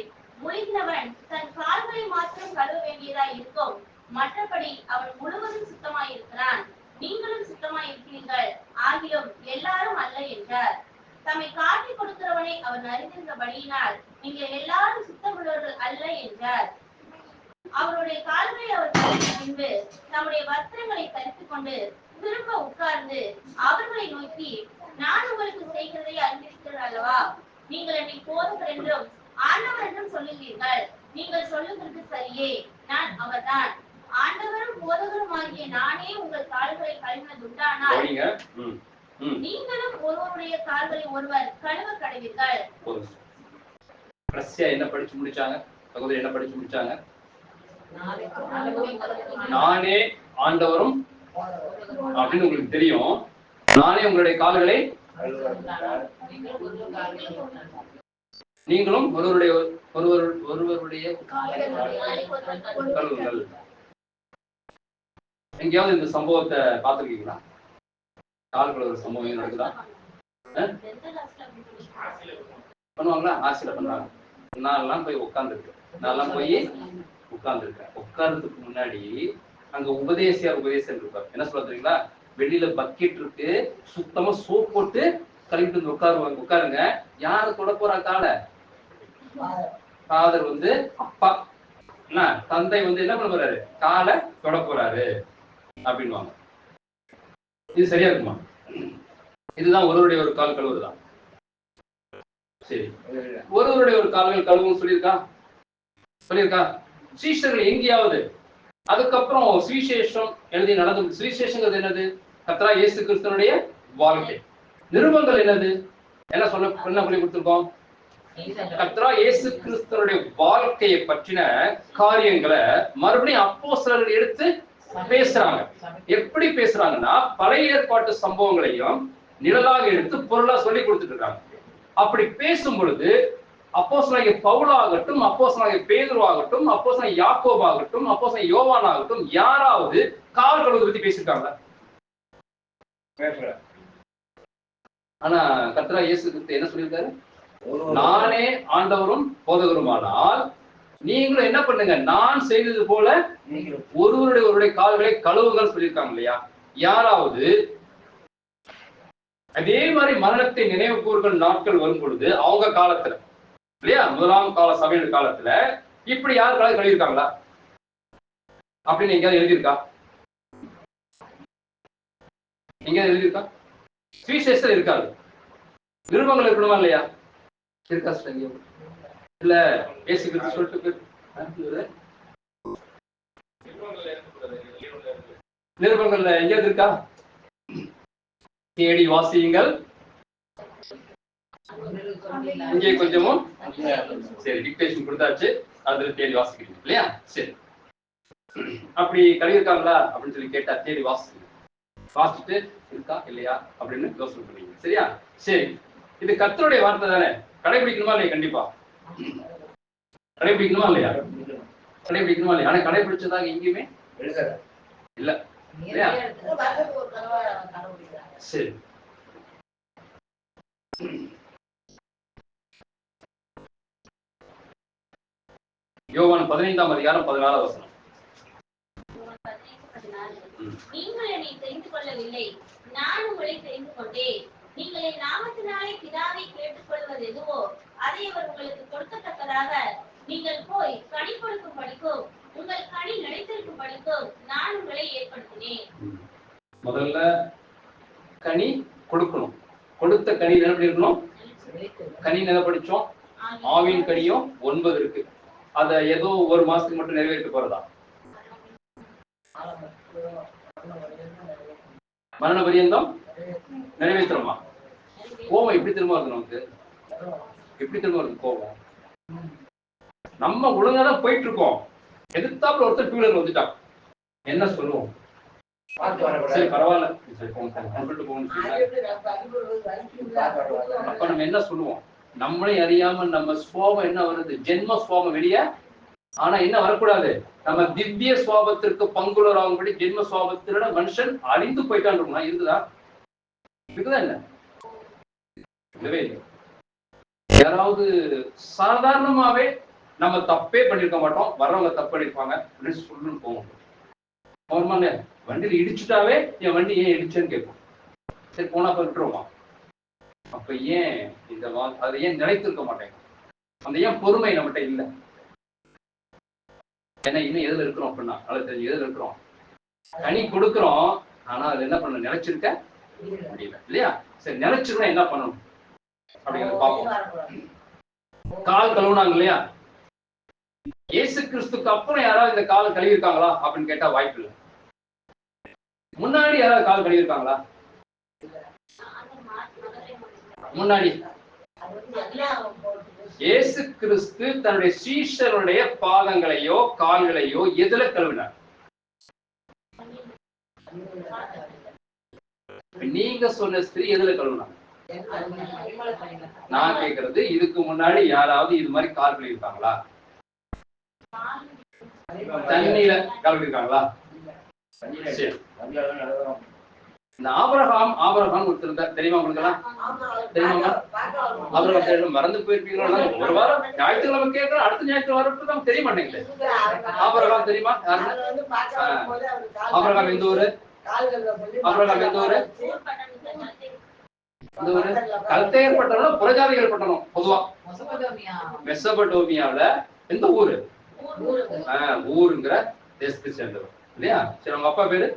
முழுகினவன் தன் கால்களை மாத்திரம் கழுவ வேண்டியதாய் இருக்கும், மற்றபடி அவன் முழுவதும் சுத்தமாயிருக்கிறான். நீங்களும் சுத்தமாயிருக்கிறீர்கள், ஆகிலும் எல்லாரும் அல்ல என்றார். தம்மை காட்டிக் கொடுக்கிறவனை அவன் அறிந்திருந்தபடியினால் நீங்கள் எல்லாரும் சுத்தமுள்ளவர்கள் அல்ல என்றார். அவருடைய கால்களை அவர் கழுவிய பின்பு தம்முடைய வஸ்திரங்களை தரித்துக் கொண்டு திரும்ப உட்கார்ந்து அவர்களை நோக்கி, நான் உங்களுக்கு செய்கிறதை அறிந்திருக்கிறீர்கள் அல்லவா? நீங்கள் என்னை போதகர் என்றும் ஆண்டவர் என்றும் சொல்லுகிறீர்கள். நீங்கள் சொல்லுகிறது சரியே, நான் அவர்தான். ஆண்டவரும் போதகரும் ஆகிய நானே உங்கள் கால்களை கழுவினதுண்டானால் நீங்களும் ஒருவருடைய கால்களை ஒருவர் கழுவ கடவீர்கள். என்ன படிச்சு முடிச்சாங்க? சகோதரி என்ன படிச்சு முடிச்சாங்க? நானே ஆண்டவரும் அப்படின்னு உங்களுக்கு தெரியும். நானே உங்களுடைய கால்களை நீங்களும் ஒருவருடைய கழுவுங்கள். எங்கேயாவது இந்த சம்பவத்தை பார்த்திருக்கீங்களா? கால்கள் ஒரு சம்பவம் நடக்குதா? பண்ணுவாங்களா? ஆசிரியர் பண்றாங்க. நான் எல்லாம் போய் உட்கார்ந்துருக்கேன். உட்கார்றதுக்கு முன்னாடி அங்க உபதேசம் இருப்பார். என்ன சொல்ல தெரியுங்களா? வெளியில பக்கெட் இருக்கு, சுத்தமா சோப் போட்டு கழுவிட்டு வந்து உட்காருங்க. யாரு தொட போறா காலை? ஃபாதர் வந்து அப்பா, என்ன தந்தை வந்து என்ன பண்ண போறாரு? காலை தொட போறாரு அப்படின்வாங்க. இது சரியா இருக்குமா? இதுதான் ஒருவருடைய ஒரு கால் கழுவுதான். சரி, ஒருவருடைய ஒரு கால்கள் கழுவும் சொல்லியிருக்கா? சீஷர்கள் எங்கேயாவது அதுக்கப்புறம் சுவிசேஷம் எழுதி நடந்து. சுவிசேஷங்கிறது என்னது? கர்த்தராகிய இயேசு கிறிஸ்துவினுடைய வாழ்க்கை. நிருபங்கள் என்னது? என்ன சொல்லி கொடுத்திருக்கோம்? கர்த்தராகிய இயேசு கிறிஸ்துவினுடைய வாழ்க்கையை பற்றின காரியங்களை மறுபடியும் அப்போஸ்தலர்கள் எடுத்து பேசுறாங்க. எப்படி பேசுறாங்கன்னா, பழைய ஏற்பாட்டு சம்பவங்களையும் நிழலாக எடுத்து பொருளா சொல்லி கொடுத்துட்டு இருக்காங்க. அப்படி பேசும் பொழுது அப்போஸ்தலனாகிய பவுலாகட்டும், அப்போஸ்தலனாகிய பேதுருவாகட்டும், அப்போஸ்தலனாகிய யாக்கோபாகட்டும், அப்போஸ்தலனாகிய யோவான் ஆகட்டும், யாராவது கால் கழுவுறதை பத்தி பேசியிருக்காங்களா? ஆனா கர்த்தராகிய இயேசு கிறிஸ்து என்ன சொல்லியிருக்காரு? நானே ஆண்டவரும் போதகருமானால் நீங்களும் என்ன பண்ணுங்க, நான் செய்தது போல ஒருவருடைய கால்களை கழுவுங்கள் சொல்லியிருக்காங்க இல்லையா? யாராவது அதே மாதிரி மரணத்தை நினைவு கூறுகள் நாட்கள் வரும் பொழுது அவங்க காலத்துல இல்லையா, முதலாம் கால சபையின் காலத்துல இப்படி யார் காலை கழுவிருக்காங்களா அப்படின்னு எங்கேயாவது எழுதியிருக்கா? எங்கேயாவது எழுதியிருக்கா? சுவிசேஷத்துல இருக்காது. நிருபங்கள் இருக்கணுமா இல்லையா? இருக்கா? இல்ல இயேசு கிறிஸ்து சொல்லிட்டு நிருபங்கள்ல எங்கேயாவது இருக்கா? தேடி வாசியுங்கள். இங்கே கொஞ்சமும் சரி, டிக்டேஷன் கொடுத்தாச்சு, அதுல தேடி வாசிக்கிறீங்க இல்லையா? சரி, அப்படி கழுவிருக்காங்களா அப்படின்னு சொல்லி கேட்டா தேடி வாசிச்சுட்டு இருக்கா இல்லையா அப்படின்னு யோசனை பண்ணுவீங்க. சரியா? சரி, இது கர்த்தருடைய வார்த்தை தானே, கடைபிடிக்கணுமா இல்லையா? கண்டிப்பா கடைபிடிக்கணுமா இல்லையா? கடைபிடிக்கணுமா இல்லையா? ஆனா கடைபிடிச்சதாக எங்கேயுமே இல்ல இல்லையா? சரி, யோவான் 15:14. நீங்கள் என்னை தெரிந்து கொள்ளவில்லை, நான் உங்களை தெரிந்து கொண்டேன். நீங்கள் என் நாமத்தினாலே பிதாவை கேட்டுக் கொள்வது எதுவோ அதை அவர் உங்களுக்கு கொடுக்கத்தக்கதாக நீங்கள் போய் கனி கொடுக்கும் படிக்கும் உங்கள் கனி நிலைத்திருக்கும் படிக்கும் நான் உங்களை ஏற்படுத்தினேன். முதல்ல கனி கொடுக்கணும். கொடுத்த கனி என்ன இருக்கணும்? கனி என்ன படிச்சோம்? ஆவின் கனியும் 9 இருக்கு. அத ஏதோ ஒரு மாசத்துக்கு மட்டும் நிறைவேற்ற போறதா? மரண பரியந்தம் நிறைவேற்றுறோமா? கோபம் எப்படி திரும்ப வருது நமக்கு? எப்படி திரும்ப வருது கோபம்? நம்ம ஒழுங்காதான் போயிட்டு இருக்கோம், எதிர்த்தாப்புல ஒருத்தர் டூ வீலர் வந்துட்டான், என்ன சொல்லுவோம்? சரி பரவாயில்ல, அப்ப நம்ம என்ன சொல்லுவோம்? நம்மளே அறியாம நம்ம சுவாபம் என்ன வருது? ஜென்ம சுவாபம் வெளிய. ஆனா என்ன வரக்கூடாது? நம்ம திவ்ய சுவாபத்திற்கு பங்குள்ளவராகும்படி ஜென்ம சுவாபத்தில மனுஷன் அழிந்து போயிட்டான் இருக்குமா? இருக்குதா? என்ன இல்லவே இல்லை. யாராவது சாதாரணமாவே நம்ம தப்பே பண்ணிருக்க மாட்டோம், வர்றவங்க தப்பு பண்ணிருப்பாங்க அப்படின்னு சொல்லணும்னு போவோம். அவர்மாங்க வண்டியில இடிச்சுட்டாவே என் வண்டி ஏன் இடிச்சேன்னு கேட்போம். சரி போனா விட்டுருவோம். அப்ப ஏன் இந்த அதை ஏன் நிலைத்திருக்க மாட்டேங்க? அந்த ஏன் பொறுமை நம்மகிட்ட இல்லை? ஏன்னா இன்னும் எதுல இருக்கிறோம் அப்படின்னா நல்லா தெரிஞ்சு எதுல இருக்கிறோம்? கனி கொடுக்கிறோம், ஆனா அது என்ன பண்ண நிலைச்சிருக்க முடியல இல்லையா? சரி, நிலைச்சிருந்தா என்ன பண்ணணும் அப்படிங்கிறத பார்ப்போம். கால் கழுவுனாங்க இல்லையா? இயேசு கிறிஸ்துக்கு அப்புறம் யாராவது இந்த கால் கழுவிருக்காங்களா அப்படின்னு கேட்டா வாய்ப்பு இல்லை. முன்னாடி யாராவது கால் கழுவிருக்காங்களா? முன்னாடி இயேசு கிறிஸ்து தன்னுடைய சீஷருடைய பாதங்களையோ கால்களையோ எதுல கழுவினார்? நீங்க சொன்ன ஸ்திரீ எதுல கழுவினாங்க? நான் கேட்கறது, இதுக்கு முன்னாடி யாராவது இது மாதிரி கால் கழுவிருக்காங்களா? தண்ணியில கழுவிருக்காங்களா? சரி, இந்த ஆபிரகாம் ஒருத்தர் தெரியுமா உங்களுக்கு எல்லாம்? தெரியுமா? ஆபிரகாம் மறந்து போயிருப்பீங்களா? ஒரு வாரம் ஞாயிற்றுக்கிழமை கேட்கலாம், அடுத்த ஞாயிற்றுக்கிழமை வரப்போ தான் தெரிய மாட்டேங்குது. ஆபிரகாம் தெரியுமா? ஆபிரகாம் எந்த ஊரு? ஆபிரகாம் எந்த ஊரு? கல்தேயர் பட்டணம், புறஜாதிகள் பட்டணம். பொதுவா மெசபடோமியாவில எந்த ஊரு? ஊருங்கிற தேசத்தை சேர்ந்தவர் இல்லையா? சரி, அவங்க அப்பா பேரு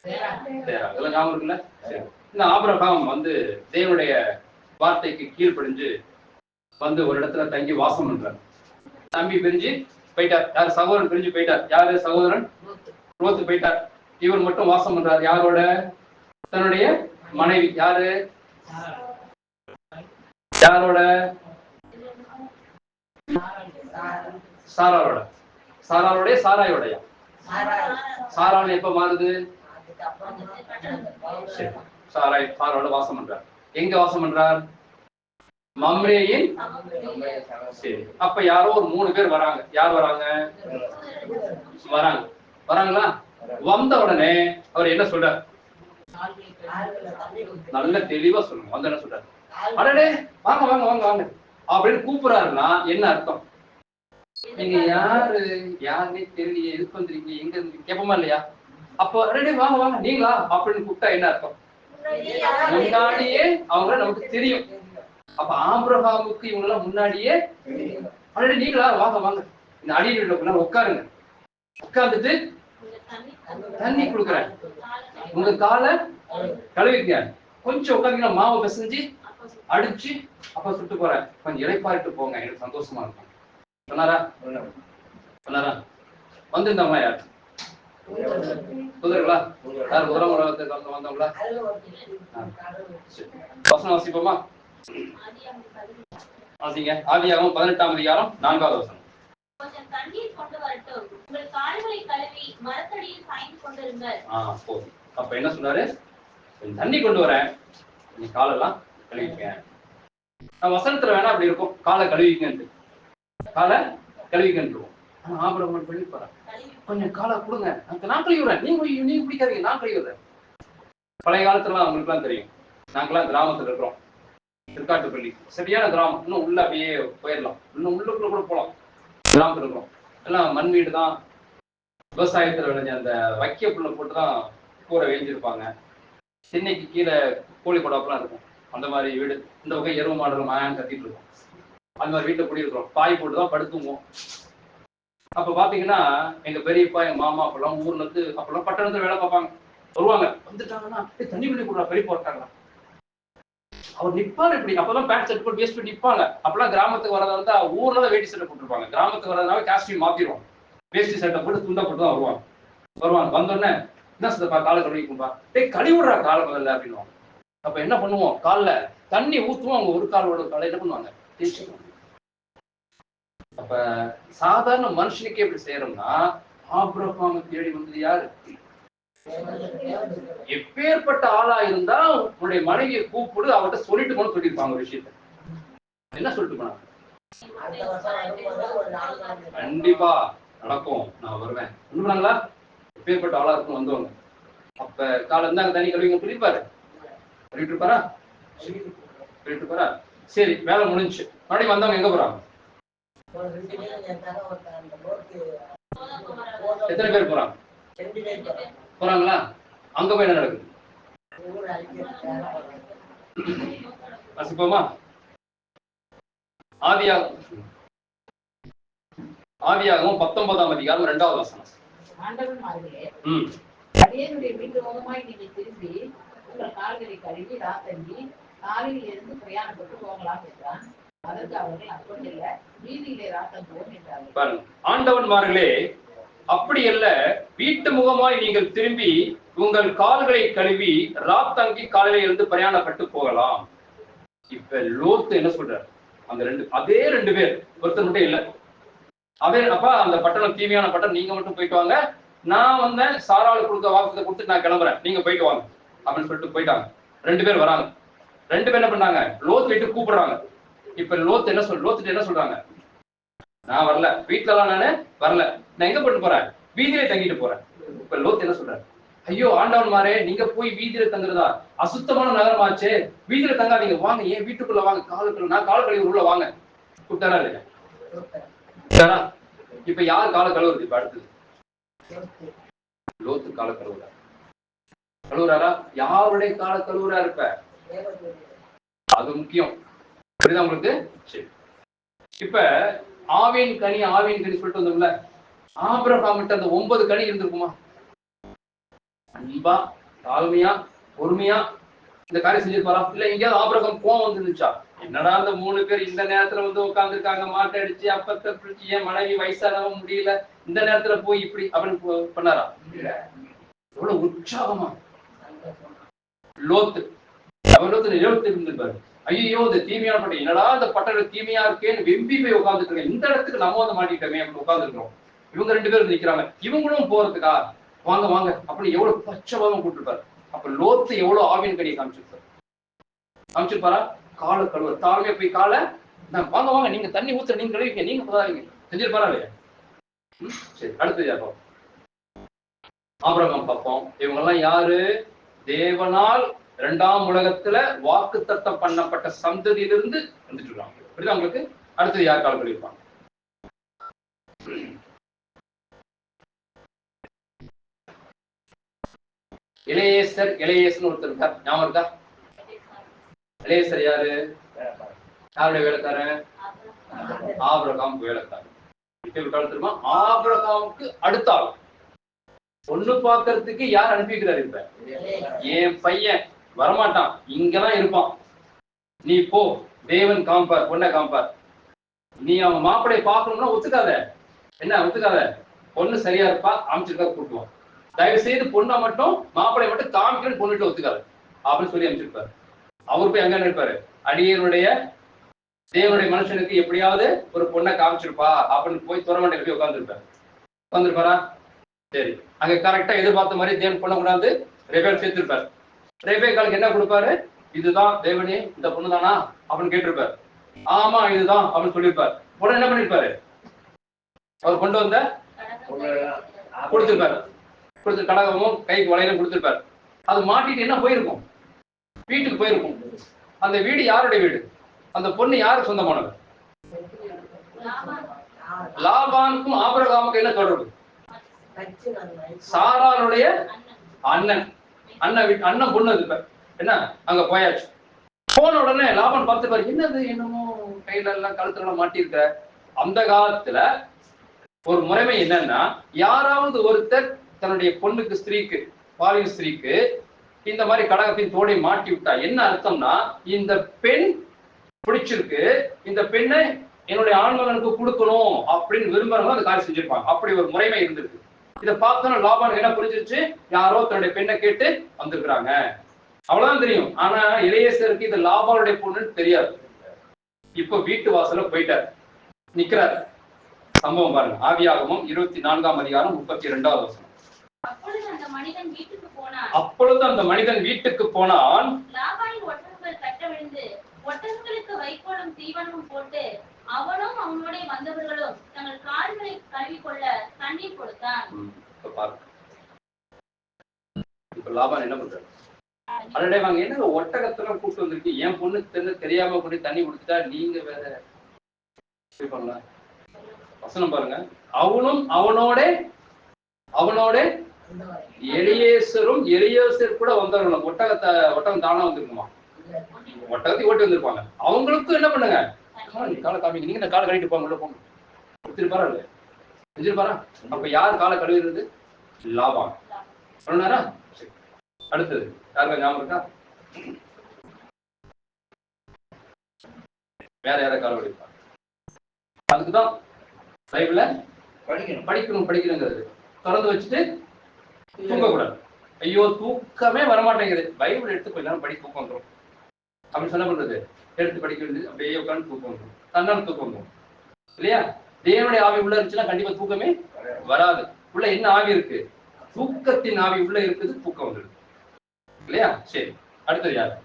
இதெல்லாம் ஞாபகம் இருக்குல்ல? சரி, இந்த ஆபிரகாம் வந்து தேவனுடைய வார்த்தைக்கு கீழ்ப்படிஞ்சு வந்து ஒரு இடத்துல தங்கி வாசம் பண்றார். தம்பி பிரிஞ்சு போயிட்டார். யாரு? சகோதரன் பிரிஞ்சு போயிட்டார். யாரு சகோதரன்? லோத்து போயிட்டார். இவர் மட்டும் வாசம் பண்றார். யாரோட? தன்னுடைய மனைவி. யாரு? யாரோட? சாராளோட. சாராளோட சாராயோடைய. சாராள் எப்ப மாறுது? சாராளோட வாசம் பண்றார். எங்க வாசம் பண்றார்? மம்ரேயின். சரி, அப்ப யாரோ ஒரு 3 பேர் வராங்க. யார் வராங்க? வராங்களா? வந்த உடனே அவர் என்ன சொல்றார்? நல்ல தெளிவா சொல்லுங்க. வந்து என்ன சொல்றாரு? அடடே, வாங்க வாங்க வாங்க வாங்க அப்படின்னு கூப்பிடுறாருன்னா என்ன அர்த்தம்? நீங்க யாருன்னே தெரியலையே, எதுக்கு வந்துருக்கீங்க, எங்க இருந்து கேட்போமா இல்லையா? அப்போ அடடே வாங்க வாங்க நீங்களா அப்படின்னு கூப்பிட்டா என்ன அர்த்தம்? முன்னாடியே அவங்க நமக்கு தெரியும். அப்ப ஆபிரகாமுக்கு இவங்க எல்லாம் முன்னாடியே அடடே நீங்களா, வாங்க வாங்க இந்த அடியில் உட்காருங்க, உட்கார்ந்துட்டு தண்ணி கொடுக்குறேன், உங்க காலை கழுவிக்க, கொஞ்சம் உட்காந்தீங்கன்னா மாவை பிசைஞ்சு அடிச்சு அப்ப சுட்டு போறேன், கொஞ்சம் இலைப்பாரிட்டு போங்க, எனக்கு சந்தோஷமா இருக்கும் சொன்னாரா? சொன்னாரா? வந்திருந்தவங்களா யாரு? குதிரைகளா? யார் குதிரை வந்தவங்களா? வசனம் வாசிப்போமா? வாசிங்க. ஆதியாகமம் 18ஆம் அதிகாரம் 4வது வசனம். கொஞ்சம் தண்ணீர் கொண்டு வரட்டும், உங்கள் கால்களை கழுவி மரத்தடியில் சாய்ந்து கொண்டிருங்கள். போதும். அப்ப என்ன சொன்னாரு? கொஞ்சம் தண்ணி கொண்டு வரேன், நீ காலெல்லாம் கழுவிக்க. நான் வசனத்துல வேணா அப்படி இருக்கும், காலை கழுவிக்கன்னு, காலை கழுவிக்கன்னு. ஆனா ஆபிரகாம் கழுவிப்பாரு, கொஞ்சம் காலை கொடுங்க, நான் கழுவிடுறேன், நீங்க பிடிக்காதீங்க, நான் கழுவிடுறேன். பழைய காலத்துல அவங்களுக்கு எல்லாம் தெரியும், நாங்கெல்லாம் கிராமத்துல இருக்கிறோம், திருக்காட்டுப்பள்ளி சரியான கிராமம், இன்னும் உள்ள அப்படியே போயிடலாம், இன்னும் உள்ளுக்குள்ள கூட போகலாம். கிராமத்துல இருக்கிறோம், எல்லாம் மண் வீடு தான், விவசாயத்துல விளைஞ்ச அந்த வைக்க புல்ல போட்டுதான் கூரை வேஞ்சிருப்பாங்க. சென்னைக்கு கீழே கோழி கொடாப்பெல்லாம் இருக்கும், அந்த மாதிரி வீடு. இந்த வகை எருவு மாடுற மாயான்னு கத்திட்டு இருக்கும், அந்த மாதிரி வீட்டுல குடியிருக்கிறோம். பாய் போட்டுதான் படுத்துவோம். அப்ப பாத்தீங்கன்னா எங்க பெரியப்பா, எங்க மாமா அப்பெல்லாம் ஊர்ல இருந்து, அப்பெல்லாம் பட்டணத்துல வேலை பார்ப்பாங்க, வருவாங்க. வந்துட்டாங்கன்னா தண்ணி பண்ணி கொடுறா, பெரியப்பா இருக்காங்களா, அவர் நிப்பாரு இப்படி. அப்பதான் பேண்ட் ஷர்ட் போட்டு வேஸ்ட் பண்ணி நிப்பாங்க. அப்பெல்லாம் கிராமத்துக்கு வரதா இருந்தா ஊர்ல வேட்டி சட்டை போட்டுருப்பாங்க, கிராமத்துக்கு வரதுனால காஸ்டியூம் மாத்திடுவாங்க, வேஷ்டி சட்டை போட்டு துண்டா போட்டு தான் வருவாங்க. வந்தோடனே என்ன சொல்லுப்பா, காலை கழுவிக்கும்பா, கழுவி விடுறா காலை முதல்ல அப்படின்னுவாங்க. அப்ப என்ன பண்ணுவோம், காலில் தண்ணி ஊற்றுவோம், அவங்க ஒரு காலோட காலை என்ன பண்ணுவாங்க, தேய்ச்சிக்குவாங்க. அப்ப சாதாரண மனுஷனுக்கே எப்படி செய்யறோம்னா, ஆபிரகாமை தேடி வந்தது யாரு? எப்பேற்பட்ட ஆளா இருந்தா உன்னுடைய மனைவியை கூப்பிடு, அவர்கிட்ட சொல்லிட்டு போன சொல்லியிருப்பாங்க ஒரு விஷயத்த. என்ன சொல்லிட்டு போனாங்க? கண்டிப்பா நடக்கும், நான் வருவேன். ஒண்ணுங்களா? எப்பேற்பட்ட ஆளா இருக்கும் வந்தவங்க. அப்ப காலை இருந்தாங்க தண்ணி கழுவிங்க சொல்லிருப்பாரு, சொல்லிட்டு இருப்பாரா? சரி, வேலை முடிஞ்சு மறுபடியும் வந்தவங்க எங்க போறாங்க? எத்தனை பேர் போறாங்க? போறாங்களா? அங்க போய் என்ன நடக்குது? வாசிப்போமா? ஆதியாகமம் 19ஆம் அதிகாரம் 2வது வசனம். வீட்டு முகமாய் நீங்கள் திரும்பி உங்கள் கால்களை கழுவி ராத்தங்கி காலையில் இருந்து பிரயாணப்பட்டு போகலாம் என்றான். அதற்கு அவர்கள் அப்பொழுதில்ல, வீதியிலே ராத்தங்குவோம் என்றார்கள். பாருங்க, ஆண்டவன்மார்களே, அப்படி அல்ல, வீட்டு முகமாய் நீங்கள் திரும்பி உங்கள் கால்களை கழுவி ராத்தங்கி காலையில இருந்து பிரயாணப்பட்டு போகலாம். இப்ப லோத்து என்ன சொல்றாரு? அதே ரெண்டு பேர், ஒருத்தர் மட்டும் இல்ல. அப்பா அந்த பட்டணம் தீமையான பட்டணம், நீங்க மட்டும் போயிட்டு வாங்க, நான் வந்தேன் சாராளு கொடுத்த வாக்குறுதியை கொடுத்துட்டு நான் கிளம்புறேன், நீங்க போயிட்டு வாங்க அப்படின்னு சொல்லிட்டு போயிட்டாங்க. 2 பேர் வராங்க. 2 பேர் என்ன பண்ணாங்க? லோத்து வீட்டு கூப்பிடுறாங்க. இப்ப லோத்து என்ன சொல்றாங்க? நான் வரல, வீட்டுல எல்லாம் நானு வரல, நான் எங்க போட்டு போறேன்? வீதியிலே தங்கிட்டு போறேன். இப்ப லோத்து என்ன சொல்றாரு? ஐயோ ஆண்டவன் மாரே, நீங்க போய் வீதியில தங்குறதா? அசுத்தமான நகரமாச்சே, வீதியில தங்காதீங்க, வாங்க ஏன் வீட்டுக்குள்ள வாங்க, நான் கால் கழுவி உள்ள வாங்க கூப்பிட்டாரா இல்லையா? இப்ப யார் கால கழுவுறது? இப்ப அடுத்தது லோத்து கால கழுவுறாரா? யாருடைய கால கழுவுறா இருப்ப? அது முக்கியம். புரியுதா உங்களுக்கு? சரி, இப்ப ஆவின் கனி சொல்லிட்டு வந்தோம்ல, ஆபிரகாம் அந்த 9 கனி இருந்திருக்குமா? அன்பா, தாழ்மையா, பொறுமையா இந்த காரியம் செஞ்சிருப்பாரா? இல்ல எங்கேயாவது ஆபிரகாம் கோவம் வந்துருந்துச்சா? என்னடா அந்த 3 பேர் இந்த நேரத்துல வந்து உட்காந்துருக்காங்க, மாட்டை அடிச்சு அப்பத்தை பிடிச்சி, என் மனைவி வயசானவ முடியல, இந்த நேரத்துல போய் இப்படி அப்படின்னு பண்ணாரா? எவ்வளவு உற்சாகமா லோத்து, அவர் லோத்து இருந்திருப்பாரு. ஐயோ இந்த தீமையான பட்டம், என்னடா இந்த பட்டம் தீமையா இருக்கேன்னு வெம்பி போய் உட்காந்துட்டு இருக்கேன், இந்த இடத்துக்கு நம்ம வந்து மாட்டிட்டோமே அப்படி உட்காந்துருக்கோம். இவங்க 2 பேரும் நிக்கிறாங்க, இவங்களும் போறதுக்கா, வாங்க வாங்க அப்படின்னு எவ்வளவு பச்சைவாதம் கூட்டிருப்பாரு. அப்ப லோத்து எவ்வளவு ஆவின் கனியை காமிச்சிருப்பாரா? கால கழுவ, தாழ்மையா போய் கால வாங்க வாங்க, நீங்க தண்ணி ஊத்துற, நீங்க கழுவிங்க, நீங்க போதாதீங்க, செஞ்சிருப்பாரா இல்லையா? சரி, அடுத்தது யாரும் ஆபிரகாம் பார்ப்போம். இவங்க எல்லாம் யாரு? தேவனால் 2ஆம் உலகத்துல வாக்குத்தத்தம் பண்ணப்பட்ட சந்ததியிலிருந்து வந்துட்டு இருக்காங்க. புரியுதா உங்களுக்கு? அடுத்தது யார் கால் கழுவிப்பாங்க? இளையேசர் ஒருத்தர் இருக்கார், ஞாபகம் இருக்கா? இளையேசர் யாரு? யாருடைய வேலைக்காரன்? ஆபிரகாம் வேலைக்காரன். தெரியுமா? ஆபிரகாமுக்கு அடுத்த ஆள் பொண்ணு பாக்குறதுக்கு யார் அனுப்பிக்கிறாரு? இப்ப என் பையன் வரமாட்டான், இங்கதான் இருப்பான், நீ போ, தேவன் காம்பார், பொண்ணை காம்பார், நீ அவன் மாப்பிளைய பாக்கணும்னா ஒத்துக்காத, என்ன ஒத்துக்காத, பொண்ணு சரியா இருப்பா, அமைச்சிருக்கா கூட்டுவான், தயவு செய்து பொண்ணை மட்டும் மாப்பிளைய மட்டும் காமிக்கணும்னு பொண்ணுட்டு ஒத்துக்காது அப்படின்னு சொல்லி அமைச்சிருப்பாரு. அவர் போய் அங்க இருப்பாரு, அடியனுடைய தேவனுடைய மனுஷனுக்கு எப்படியாவது ஒரு பொண்ணை காமிச்சிருப்பா அப்படின்னு போய் துறவண்டையில போய் உட்காந்துருப்பாரா? சரி, அங்க கரெக்டா எதிர்பார்த்த மாதிரி தேவன் பொண்ணை கொண்டாந்து ரெபேக்காள் சேர்த்திருப்பாரு. ரெபேக்காளுக்கு என்ன கொடுப்பாரு? இதுதான் தேவனே, இந்த பொண்ணு தானா அப்படின்னு கேட்டிருப்பாரு. ஆமா இதுதான் அப்படின்னு சொல்லியிருப்பாரு. உடனே என்ன பண்ணிருப்பாரு? அவர் கொண்டு வந்த கொடுத்திருப்பாரு, கடகமும் கைக்கு வளையலும் கொடுத்திருப்பாரு. அது மாட்டிட்டு என்ன போயிருக்கும்? வீட்டுக்கு போயிருக்கும். அந்த வீடு யாருடைய வீடு? அந்த பொண்ணு யாருக்கு சொந்தமானது? லாபானுக்கும் ஆபிரகாமுக்கும் என்ன தொடர்பு? சாராளுடைய அண்ணன். அண்ணன் பொண்ணு இருப்ப என்ன, அங்க போயாச்சு. போன உடனே லாபான் பார்த்துப்பாரு, என்னது என்னமோ கையில எல்லாம் கழுத்துல எல்லாம் மாட்டிருக்க. அந்த காலத்துல ஒரு முறைமை என்னன்னா, யாராவது ஒருத்தர் தன்னுடைய பொண்ணுக்கு, ஸ்திரீக்கு, பாலியல் ஸ்திரீக்கு இந்த மாதிரி கடகத்தின் தோடை மாட்டி விட்டா என்ன அர்த்தம்னா, இந்த பெண் பிடிச்சிருக்கு, இந்த பெண்ணை என்னுடைய ஆண்மகனுக்கு கொடுக்கணும் அப்படின்னு விரும்புறவங்க அந்த காரியம் செஞ்சிருப்பாங்க. அப்படி ஒரு முறைமை இருந்திருக்கு. இதை பார்த்தோன்னா லாபான் என்ன புரிஞ்சிருச்சு, யாரோ தன்னுடைய பெண்ணை கேட்டு வந்திருக்கிறாங்க, அவ்வளவுதான் தெரியும். ஆனா இளையேசருக்கு இது லாபானுடைய பொண்ணுன்னு தெரியாது. இப்ப வீட்டு வாசல்ல போயிட்டார், நிக்கிறார். சம்பவம் பாருங்க, ஆதியாகமம் 24ஆம் அதிகாரம் 32வது வசனம். அப்பொழுது அந்த மனிதன் வீட்டுக்கு போனான். லாபானின் ஒட்டகங்கள் கட்டவிழ்ந்து ஒட்டகங்களுக்கு வைக்கோலும் தீவனமும் போட்டு அவனும் அவனோட வந்தவர்களும் தங்கள் கால்களை கழுவிக்கொள்ள தண்ணீர் கொடுத்தான். இப்ப லாபான் என்ன பண்றாரு? அடடே வாங்க, என்ன ஒட்டகத்துல கூப்பிட்டு வந்திருக்கு, என் பொண்ணு தெரியாம கூட தண்ணி கொடுத்துட்டா, நீங்க வேற வசனம் பாருங்க. அவனும் அவனோட எலியேசர் கூட வந்தவர்களும். ஒட்டகம் தானா வந்திருக்குமா? ஒட்டகத்தை ஓட்டி வந்திருப்பாங்க. அவங்களுக்கும் என்ன பண்ணுங்க, காலை காமிங்க, நீங்க இந்த காலை கழிட்டு போங்க, உள்ள போங்க. கொடுத்துருப்பாரா இல்ல? செஞ்சிருப்பாரா? அப்ப யார் காலை கழுவுறது? லாபான் சொன்னாரா? அடுத்தது யாருக்கா ஞாபகம் இருக்கா? வேற யார கால கழுவிப்பாங்க? அதுக்குதான் பைபிள படிக்கணுங்கிறது. திறந்து வச்சுட்டு தூங்கக்கூடாது. ஐயோ தூக்கமே வரமாட்டேங்குது, பைபிள் எடுத்து கொஞ்ச நேரம் படி, தூக்கம் வந்துடும் அப்படின்னு சொன்ன பண்றது. எடுத்து படிக்க வேண்டியது, அப்படியே உட்காந்து தூக்கம் வந்துடும், தன்னால தூக்கம் வந்துடும் இல்லையா? தேவனுடைய ஆவி உள்ள இருந்துச்சுன்னா கண்டிப்பா தூக்கமே வராது. உள்ள என்ன ஆவி இருக்கு? தூக்கத்தின் ஆவி உள்ள இருக்குது, தூக்கம் வந்துடுது இல்லையா? சரி, அடுத்தது யாரு?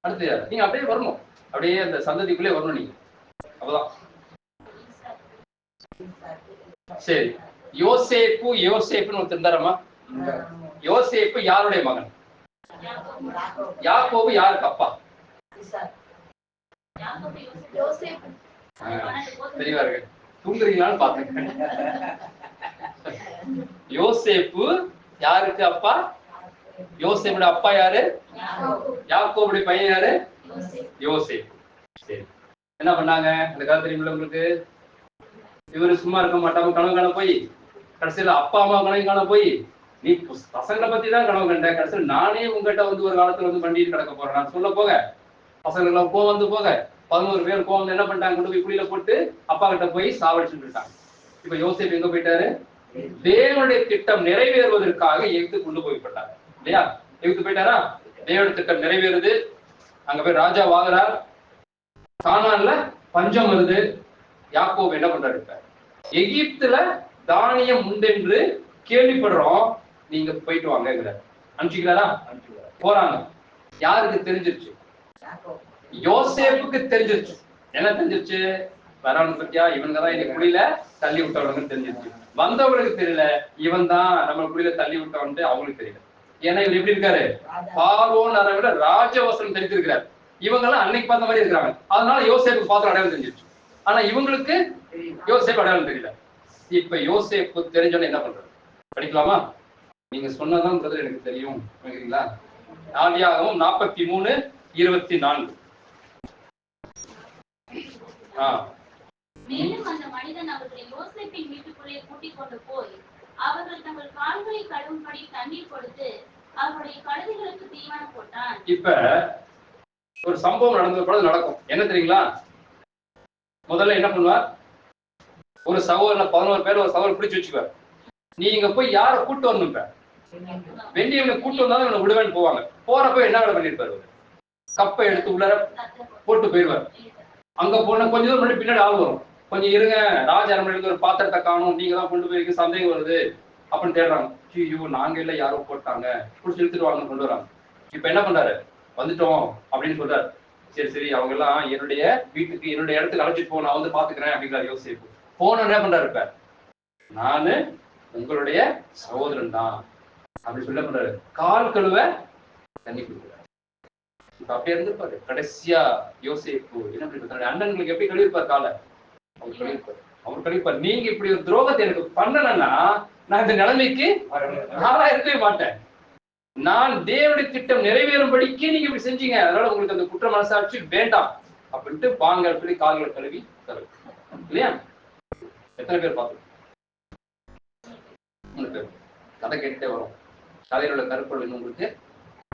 அடுத்தது யாரு? நீங்க அப்படியே வரணும், அப்படியே அந்த சந்ததிக்குள்ளே வரணும் நீங்க. அவ்வளவுதான். சரி, யோசேப்புன்னு ஒருத்தர் இருந்தாரம்மா. யோசேப்பு யாருடைய மகன்? யாக்கோபு யாருக்கு அப்பா? தெளிவா இருக்கு. தூங்குறீங்களான்னு பாத்துக்க. யோசேப்பு யாருக்கு அப்பா? யோசேப்புடைய அப்பா யாரு? யாக்கோபுடைய பையன் யாரு? யோசேப்பு. சரி, என்ன பண்ணாங்க அந்த கதை தெரியுமில்ல உங்களுக்கு? இவரு சும்மா இருக்க மாட்டாம கனவு காண போய் கடைசியில அப்பா அம்மா கனவு காண போய், நீ பசங்களை பத்தி தான் கனவு கண்ட, கடைசியில் நானே உங்ககிட்ட வந்து ஒரு காலத்துல வந்து பண்ணிட்டு கிடக்க போறேன் நான் சொல்ல போக, பசங்க எல்லாம் கோவம் வந்து போக 11 பேர் கோவம் என்ன பண்ணிட்டாங்க, கொண்டு போய் குழியில போட்டு அப்பா கிட்ட போய் சாவடிச்சுட்டு இருக்காங்க. இப்ப யோசேப்பு எங்க போயிட்டாரு? தேவனுடைய திட்டம் நிறைவேறுவதற்காக எகிப்து கொண்டு போய்பட்டார் இல்லையா? எகிப்து போயிட்டாரா? தேவனுடைய திட்டம் நிறைவேறுது. அங்க போய் ராஜா வாங்குறார். கானான்ல பஞ்சம் வருது. யாக்கோபு என்ன பண்றாரு? இப்ப எகிப்துல தானியம் உண்டென்று கேள்விப்படுறோம், நீங்க போயிட்டு வாங்க அனுப்பிச்சுக்கிறாரா? போறாங்க. யாருக்கு தெரிஞ்சிருச்சு? யோசேப்புக்கு தெரிஞ்சிருச்சு. என்ன தெரிஞ்சிருச்சு? வரான்னு பத்தியா, இவங்க தான் இந்த குழியில தள்ளி விட்டவனுங்கன்னு தெரிஞ்சிருச்சு. வந்தவங்களுக்கு தெரியல, இவன் தான் நம்ம குழியில தள்ளி விட்டவன்ட்டு அவங்களுக்கு தெரியல. ஏன்னா இவர் எப்படி இருக்காரு? பார்வோன் அதை விட ராஜவசனம் தெரிஞ்சிருக்கிறார். இவங்க எல்லாம் அன்னைக்கு பார்த்த மாதிரி இருக்கிறாங்க. அதனால யோசேப்பு பார்த்து அடையாளம் தெரிஞ்சிருச்சு. ஆனா இவங்களுக்கு யோசேப்பு அடையாளம் தெரியல. இப்ப யோசேப்பு தெரிஞ்சோன்னு என்ன பண்றது? படிக்கலாமா? நீங்க சொன்னதான் பிரதர் எனக்கு தெரியும். ஆதியாகமம் 43:24. மேலும் அந்த மனிதன் அவர்களை யோசேப்பின் வீட்டுக்குள்ளே கூட்டிக் கொண்டு போய் அவர்கள் தங்கள் கால்களை கழுவும்படி தண்ணீர் கொடுத்து அவருடைய கழுதைகளுக்கு தீவனம் போட்டான். இப்ப ஒரு சம்பவம் நடக்கும். என்ன தெரியுங்களா? முதல்ல என்ன பண்ணுவார்? ஒரு சகோதரனை 11 பேர் ஒரு சகோதரர் பிடிச்சு வச்சுக்குவார். நீங்க போய் யார கூட்டு வரணும்? வெண்டியவனை கூட்டு வந்தாலும் இவனை விடுவேன்னு போவாங்க. போறப்ப என்ன வேலை பண்ணிருப்பாரு? கப்பை எடுத்து உள்ளார போட்டு போயிடுவார். அங்க போன கொஞ்சம் தூரம் முன்னாடி பின்னாடி ஆள் வரும். கொஞ்சம் இருங்க, ராஜ அரண்மனையில ஒரு பாத்திரத்தை காணும், நீங்க தான் கொண்டு போய் சந்தேகம் வருது அப்படின்னு தேடுறாங்க. ஐயோ நாங்க இல்ல, யாரோ போட்டாங்க, புடிச்சு இழுத்துட்டு வாங்க கொண்டு வராங்க. இப்ப என்ன பண்றாரு? வந்துட்டோம் அப்படின்னு சொல்றாரு. சரி சரி, அவங்க எல்லாம் என்னுடைய வீட்டுக்கு என்னுடைய இடத்துக்கு அழைச்சிட்டு போ, நான் வந்து பாத்துக்கிறேன் அப்படிங்கிறாரு யோசேப்பு. போன என்ன பண்றாரு? இப்ப நானு உங்களுடைய சகோதரன் தான் அப்படி சொல்ல பண்றாரு. கால் கழுவ தண்ணி கொடுக்குறாரு. இப்ப அப்படியே இருந்திருப்பாரு. கடைசியா யோசேப்பு என்ன பண்ணி அண்ணன்களுக்கு எப்படி கழுவிருப்பார் காலை? அவர் கழிப்பார். நீங்க இப்படி ஒரு துரோகத்தை எனக்கு பண்ணலன்னா நான் இந்த நிலைமைக்கு நாளா இருக்கவே மாட்டேன். நான் தேவனுடைய திட்டம் நிறைவேறும்படிக்கு நீங்க இப்படி செஞ்சீங்க, அதனால உங்களுக்கு அந்த குற்ற மனசாட்சி வேண்டாம் அப்படின்ட்டு பாங்க சொல்லி கால்களை கழுவி தரு இல்லையா? எத்தனை பேர் பார்த்தோம்? 3 பேர். கதை கேட்டே வரும். கதையில உள்ள கருப்பொருள் இன்னும் உங்களுக்கு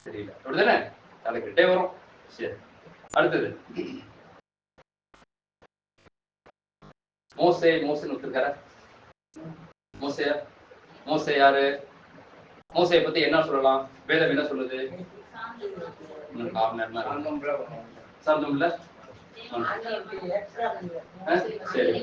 தெரியல, அப்படிதானே? கதை கேட்டே வரும். சரி, அடுத்தது மோசேன்னு ஒத்துருக்கார. மோசே யாரு? மோசையை பத்தி என்ன சொல்லலாம்? வேதம் என்ன சொல்லுது? சாந்தம்ல சரி.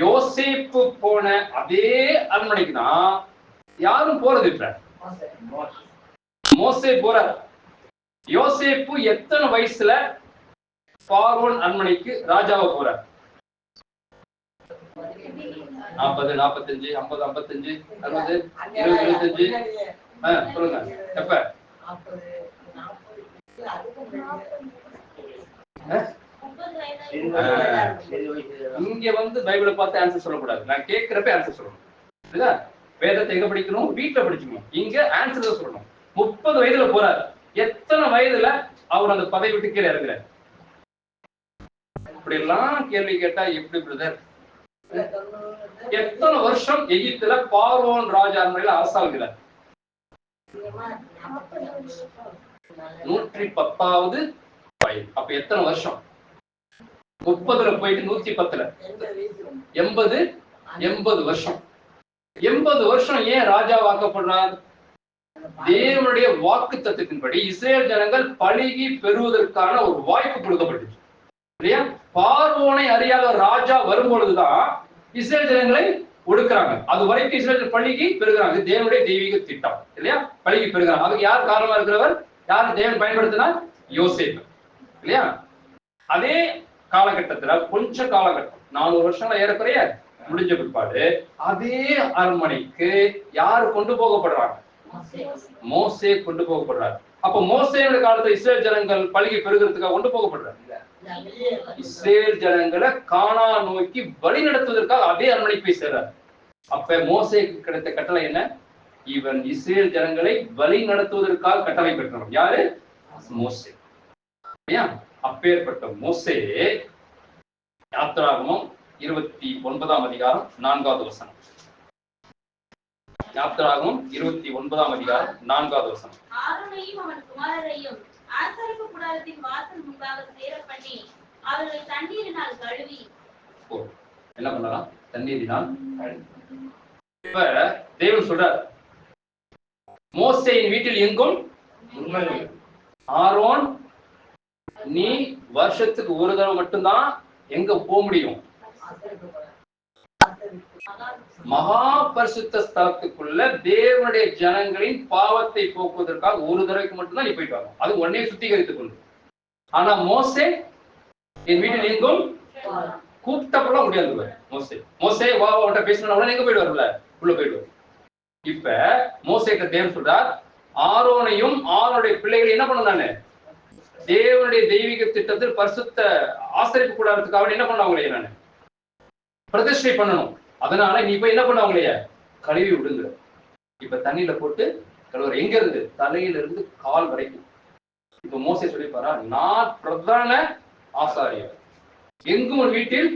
யோசேப்பு போன அதே அரண்மனைக்கு தான் யாரும் போறது இப்ப. மோசே போறார். யோசேப்பு எத்தனை வயசுல பார்வோன் அரண்மனைக்கு ராஜாவா போறார்? 40, 45, 50, 55, 60, 20, 25. சொல்லுங்க எப்ப? இங்க வந்து பைபிளை பார்த்து ஆன்சர் சொல்லக்கூடாது. நான் கேட்கிறப்ப ஆன்சர் சொல்லணும். வேதத்தை எங்க படிக்கணும்? வீட்டுல படிக்கணும். இங்க ஆன்சர் தான் சொல்லணும். 30 வயதுல போறாரு. எத்தனை வயதுல அவர் அந்த பதவி விட்டு கீழே இறங்குறார்? இப்படி எல்லாம் கேள்வி கேட்டா எப்படி பிரதர்? எத்தனை வருஷம் எகிப்துல பார்வோன் ராஜா அரண்மனையில அரசாளுகிறார்? 110வது வயது. அப்ப எத்தனை வருஷம்? 30ல போயிட்டு 110ல 80 வருஷம். 80 வருஷம் ஏன் ராஜாவாக்கப்படுறார்? தேவனுடைய வாக்கு தத்துவத்தின்படி இஸ்ரேல் ஜனங்கள் பழுகி பெறுவதற்கான ஒரு வாய்ப்பு கொடுக்கப்பட்டுச்சு இல்லையா? பார்வோனை அறியாத ராஜா வரும்பொழுதுதான் இஸ்ரேல் ஜனங்களை ஒடுக்குறாங்க. அது வரைக்கும் இஸ்ரேல் பழுகி பெறுகிறாங்க. தேவனுடைய தெய்வீக திட்டம் இல்லையா? பழுகி பெறுகிறாங்க. அதுக்கு யார் காரணமா இருக்கிறவர்? யார் தேவன் பயன்படுத்தினார்? யோசேப்பு இல்லையா? அதே காலகட்டத்துல கொஞ்ச காலகட்டம் 400 வருஷங்களா ஏறக்குறைய முடிஞ்ச பிற்பாடு அதே அரண்மனைக்கு யாரு கொண்டு போகப்படுறாங்க? மோசே கொண்டு போகப்படுறாரு. அப்ப மோசேயோட காலத்துல இஸ்ரேல் ஜனங்கள் பலிகை பெறுகிறதுக்காக கொண்டு போகப்படுறாங்க. இஸ்ரேல் ஜனங்களை கானான் நோக்கி வழி நடத்துவதற்காக அதே அரண்மனைக்கு போய் சேர்றாரு. அப்ப மோசேக்கு கிடைத்த கட்டளை என்ன? இவன் இஸ்ரேல் ஜனங்களை வழி நடத்துவதற்காக கட்டளை பெற்றவன் யாரு? மோசே. அப்பேற்பட்ட மோசே யாத்திராகமம் 29ஆம் அதிகாரம் 4வது வசனம். யாத்திராகமம் 29ஆம் அதிகாரம் 4வது வசனம். ஆரோனையும் அவன் குமாரரையும் ஆசரிப்பு கூடாரத்தின் வாசல் முன்பாக சேர பண்ணி அவர்களை தண்ணீரினால் கழுவி. என்ன பண்ணலாம்? தண்ணீரினால். இப்ப தேவன் சொல்றார், மோசேயின் வீட்டில் எங்கும் ஆரோன் நீ வருஷத்துக்கு ஒரு தடவை மட்டும்தான் எங்க போக முடியும்? மகா பரிசுத்த ஸ்தலத்துக்குள்ள தேவனுடைய ஜனங்களின் பாவத்தை போக்குவதற்காக ஒரு தடவைக்கு மட்டும்தான் நீ போயிட்டு வரணும். அது உடனே சுத்திகரித்துக் கொண்டு. ஆனா மோசே என் வீட்டில் எங்கும் கூப்பிட்டப்பெல்லாம் முடியாது. மோசே வா அவன்கிட்ட பேசினா உடனே எங்க போயிடுவார்ல, உள்ள போயிடுவார். இப்ப மோசேக்கு தேவன் சொல்றார், ஆரோனையும் ஆரோனுடைய பிள்ளைகளை என்ன பண்ணானே தேவனுடைய தெய்வீக திட்டத்தில் பரிசுத்த ஆசரிப்பு கூடாரத்துக்காக என்ன பண்ணவங்களே நான் பிரதிஷ்டை பண்ணணும். அதனால நீ இப்ப என்ன பண்ணவங்களைய கழுவி விடுங்க. இப்ப தண்ணியில போட்டு கழுவுற. எங்க இருந்து? தலையில இருந்து கால் வரைக்கும். இப்ப மோசே சொல்லிப்பாரா, நான் பிரதான ஆசாரியர், எங்கும் ஒரு வீட்டில்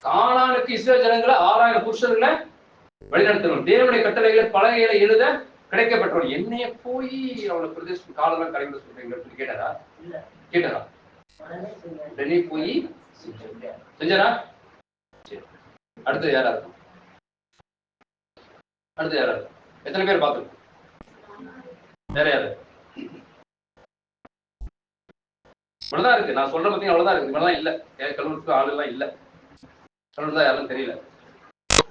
கானானுக்கு இஸ்ரேல் ஜனங்களை 6000 புருஷர்களை வழிநடத்தணும். தேவனுடைய கட்டளைகளை பலகைகளை எழுத கிடைக்கப்பட்டவன். என்னைய போய் அவளை பிரதேசம் காலெல்லாம் கலைவிட சொல்றீங்க கேட்டாரா? கேட்டாரா? உடனே போய் செஞ்சாரா? அடுத்தது யாரா இருக்கும்? அடுத்தது யாரா இருக்கும்? எத்தனை பேர் பார்த்துருக்கோம்? வேற யாரு? இவ்வளவுதான் இருக்கு. நான் சொல்ற பத்தி அவ்வளவுதான் இருக்கு. இவ்வளவுதான் இல்ல. கழுவுறதுக்கு ஆள் எல்லாம் இல்ல. கழுவுறதா யாரும் தெரியல.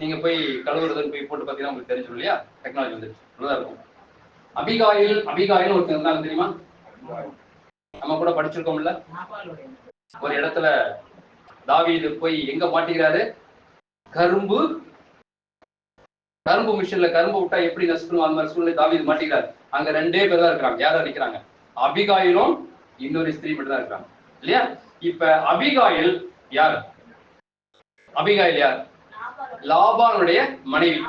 நீங்க போய் கழுவுறதுன்னு போய் போட்டு பாத்தீங்கன்னா உங்களுக்கு தெரிஞ்சிடும் இல்லையா? டெக்னாலஜி வந்துருச்சு. இவ்வளவுதான் இருக்கும். அபிகாயில் ஒருத்தர் இருந்தாங்க தெரியுமா? நம்ம கூட படிச்சிருக்கோம்ல. ஒரு இடத்துல தாவீது போய் எங்க மாட்டிக்கிறாரு? கரும்பு மிஷின்ல கரும்பு விட்டா எப்படி நசுக்கணும் அந்த மாதிரி சூழ்நிலை தாவீது மாட்டிக்கிறாரு. அங்க 2 பேர் தான் இருக்கிறாங்க. யாரா நிக்கிறாங்க? அபிகாயிலும் இன்னொரு ஸ்திரீ மட்டும் தான் இருக்கிறாங்க இல்லையா? இப்ப அபிகாயில் யார்? அபிகாயில் யார்? லாபானுடைய மனைவி.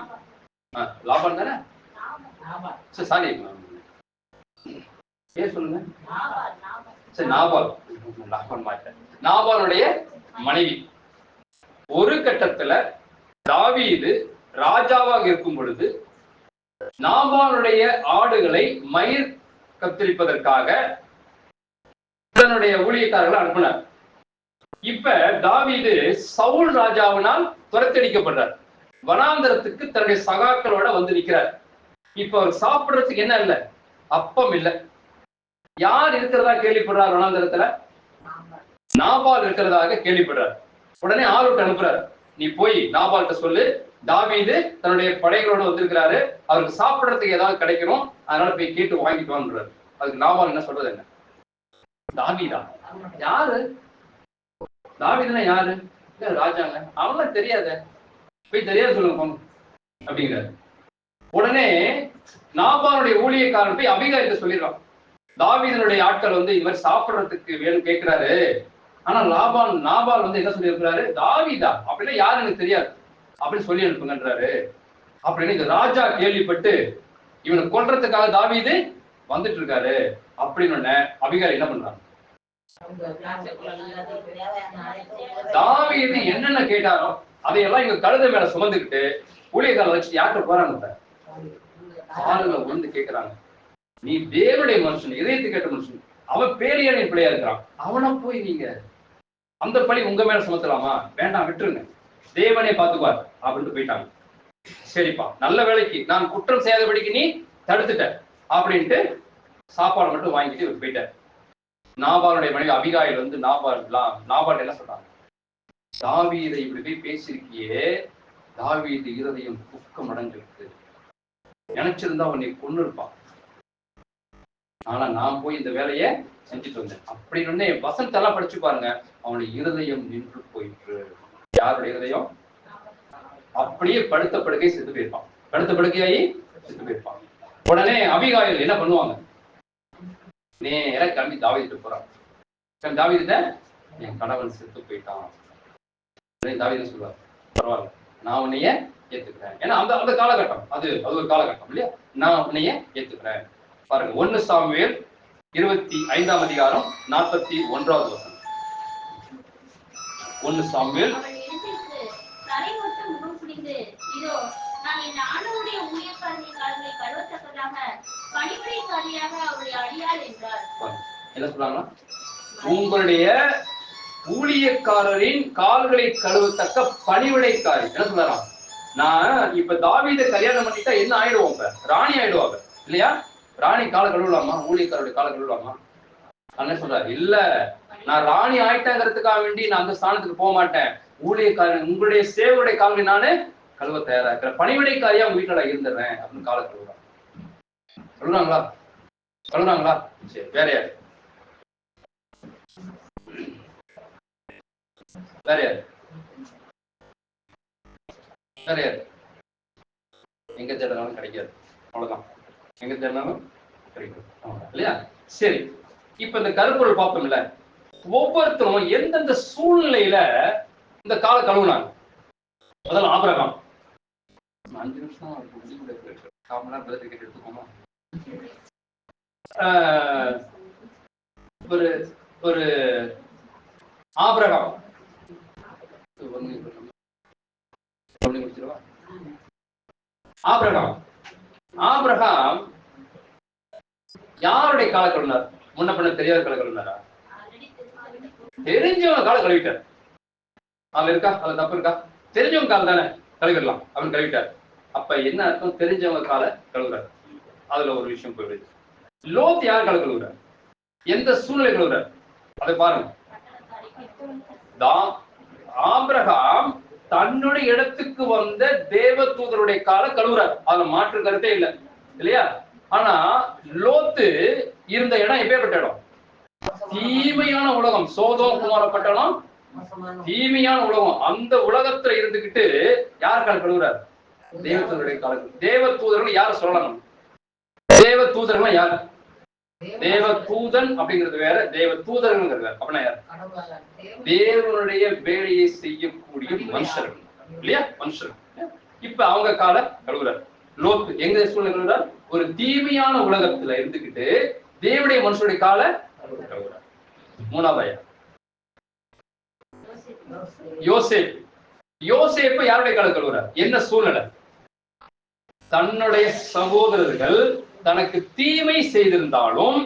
லாபான் தானே? சாரி ஏன் சொல்லுங்க. சரி, லாபான் மாட்டேன். நாபாலுடைய மனைவி. ஒரு கட்டத்துல தாவீது ராஜாவாக இருக்கும் பொழுது நாபாலுடைய ஆடுகளை மயிர் கத்தரிப்பதற்காக தன்னுடைய ஊழியக்காரர்களை அனுப்பினார். இப்ப தாவீது சவுல் ராஜாவினால் துரத்தடிக்கப்படுறார். வனாந்தரத்துக்கு தன்னுடைய சகாக்களோட வந்து நிற்கிறார். இப்ப அவர் சாப்பிடுறதுக்கு என்ன இல்ல? அப்பம் இல்ல. யார் இருக்கிறதா கேள்விப்படுறார்? வனாந்தரத்துல நாபால் இருக்கிறதாக கேள்விப்படுறார். உடனே ஆளுக்கு அனுப்புறாரு, நீ போய் நாபால்கிட்ட சொல்லு, தாவீது தன்னுடைய படைகளோட வந்திருக்கிறாரு, அவருக்கு சாப்பிடறதுக்கு ஏதாவது கிடைக்கணும், அதனால போய் கேட்டு வாங்கிட்டு வான்றாரு. அதுக்கு நாபால் என்ன சொல்றது? என்ன? தாவீதா யாரு? தாவீதுனா யாரு? ராஜாங்க. அவங்களாம் தெரியாத, போய் தெரியாது சொல்லுங்க போங்க அப்படிங்கிறாரு. உடனே நாபாலுடைய ஊழியக்காரன் போய் அபிகாயிட்ட சொல்லிடுறான், தாவீதனுடைய ஆட்கள் வந்து இது மாதிரி சாப்பிடுறதுக்கு வேணும் கேட்கிறாரு. ஆனா நாபால் வந்து என்ன சொல்லியிருக்கிறாரு? தாவீதா அப்படின்னா யாரு எனக்கு தெரியாது அப்படின்னு சொல்லி அனுப்புங்கன்றாரு. அப்படின்னு இந்த ராஜா கேள்விப்பட்டு இவனை கொல்றதுக்காக தாவீது வந்துட்டு இருக்காரு அப்படின்னு அபிகாரி என்ன பண்றாங்க? தாவீது என்னென்ன கேட்டாரோ அதையெல்லாம் இங்க கழுதை மேல சுமந்துக்கிட்டு ஊழியக்காரர் வச்சு யார்கிட்ட போறாங்க? காலில் விழுந்து கேட்கிறாங்க, நீ தேவனுடைய மனுஷன், இதயத்தை கேட்ட மனுஷன், அவன் பேரியான பிள்ளையா இருக்கிறான், அவனை போய் நீங்க அந்த பழி உங்க மேல சுமத்தலாமா? வேண்டாம், விட்டுருங்க, தேவனே பார்த்துக்குவார் அப்படின்ட்டு போயிட்டாங்க. சரிப்பா, நல்ல வேலைக்கு நான் குற்றம் செய்யாதபடிக்கு நீ தடுத்துட்ட அப்படின்ட்டு சாப்பாடு மட்டும் வாங்கிட்டு இவர் போயிட்டார். நாபாலுடைய மனைவி அபிகாயில் வந்து நாபால் என்ன சொல்றாங்க? தாவீதை இப்படி போய் பேசியிருக்கியே, தாவீது இருதயம் துக்கம் அடைஞ்சிருக்கு, நினைச்சிருந்தா உன்னை கொன்னு இருப்பான், ஆனா நான் போய் இந்த வேலையை செஞ்சுட்டு வந்தேன் அப்படின்னு வசனத்தெல்லாம் படிச்சு பாருங்க. அவனுடைய இருதயம் நின்று போயிற்று. யாருடைய இருதயம்? அப்படியே படுத்த படுக்கை செத்து போயிருப்பான். படுத்த படுக்கையாகி செத்து போயிருப்பான். உடனே அபிகாயில் என்ன பண்ணுவாங்க? நேர கிளம்பி தாவீதுக்கு போறான். தாவீதுட்ட என் கணவன் செத்து போயிட்டான். தாவீது சொல்லுவார், பரவாயில்ல, நான் உன்னைய ஏத்துக்கிறேன். ஏன்னா அந்த அந்த காலகட்டம் அது ஒரு காலகட்டம் இல்லையா? நான் உன்னைய ஏத்துக்கிறேன். பாருங்க 1 சாமுவேல் 25ஆம் அதிகாரம் 41வது வசனம். 1 சாமுவேல் என்ன சொல்றாங்களா? உங்களுடைய ஊழியக்காரரின் கால்களை கழுவத்தக்க பணிவிடைக்காரி. என்ன சொல்றாங்க? நான் இப்ப தாவீதை கல்யாணம் பண்ணிட்டா என்ன ஆயிடுவோம்? ராணி ஆயிடுவாங்க இல்லையா? ராணி காலை கழுவலாமா? ஊழியக்காரருடைய காலை கழுவலாமா? என்ன சொல்றாரு? இல்ல, நான் ராணி ஆயிட்டேங்கிறதுக்காக வேண்டி நான் அந்த ஸ்தானத்துக்கு போக மாட்டேன். ஊழியக்காரன் உங்களுடைய சேவருடைய கால்களை நானு கழுவ தயாரா இருக்கிறேன். பணிவிடைக்காரியா உங்க வீட்டுல இருந்துடுறேன் அப்படின்னு காலை கழுவுறாங்க. கழுவுறாங்களா? கழுவுறாங்களா? சரி, வேற யாரு? வேற யாரு? வேற யாரு? எங்க தேடினாலும் கிடைக்காது. அவ்வளவுதான். எங்க தேடினாலும் கிடைக்கும் இல்லையா? சரி, இப்ப இந்த கருப்பொருள் பார்ப்போம்ல, ஒவ்வொருத்தரும் எந்தெந்த சூழ்நிலையில இந்த கால கழுவுனாங்க. அதெல்லாம் ஆபிரகாம் 5 நிமிஷம் எடுத்துக்கோமா? ஒரு ஒரு ஆபிரகாம் ஆபிரகாம் யாருடைய கால கழுவினார்? முன்ன பண்ண தெரியாத கால கழுவினாரா? தெரிஞ்சவங்க கால கழுவிட்டார். அதுல இருக்கா? அதுல தப்பு இருக்கா? தெரிஞ்சவங்க கால தானே கழுவிடலாம் அப்படின்னு கழுவிட்டார். அப்ப என்ன அர்த்தம்? தெரிஞ்சவங்க கால கழுவுறாரு. அதுல ஒரு விஷயம் போயிடுது. லோத் யார் கால கழுவுறார்? எந்த சூழ்நிலை கழுவுறார்? அதை பாருங்க. ஆபிரகாம் தன்னுடைய இடத்துக்கு வந்த தேவ தூதருடைய கால கழுவுறார். அதுல மாற்று கருத்தே இல்லை இல்லையா? ஆனா லோத்து இருந்த இடம் எப்பேற்பட்ட இடம்? தீமையான உலகம். சோதோம் குமார பட்டணம் தீமையான உலகம். அந்த உலகத்துல இருந்துகிட்டு யார் கால கழுவுறார்? தேவ தூதருடைய கால. தேவ தூதர்கள் யார சொல்லலாம்? தேவ தூதர்கள் யாரு? தேவ தூதன் அப்படிங்கிறது வேற, தேவ தூதர்கள் வேற. அப்படின்னா யார்? தேவனுடைய வேலையை செய்யக்கூடிய மனுஷர்கள் இல்லையா? மனுஷர்கள். இப்ப அவங்க கால கழுவுறார். லோத் எங்க சூழ்நிலை கழுவுறார்? ஒரு தீமையான உலகத்துல இருந்துகிட்டு தேவனுடைய மனுஷனுடைய கால கழுவுறார். மூணாவது யோசேப். யோசேப்பு யாருடைய கால கழுவுறார்? என்ன சூழ்நிலை? தன்னுடைய சகோதரர்கள் தனக்கு தீமை செய்திருந்தாலும்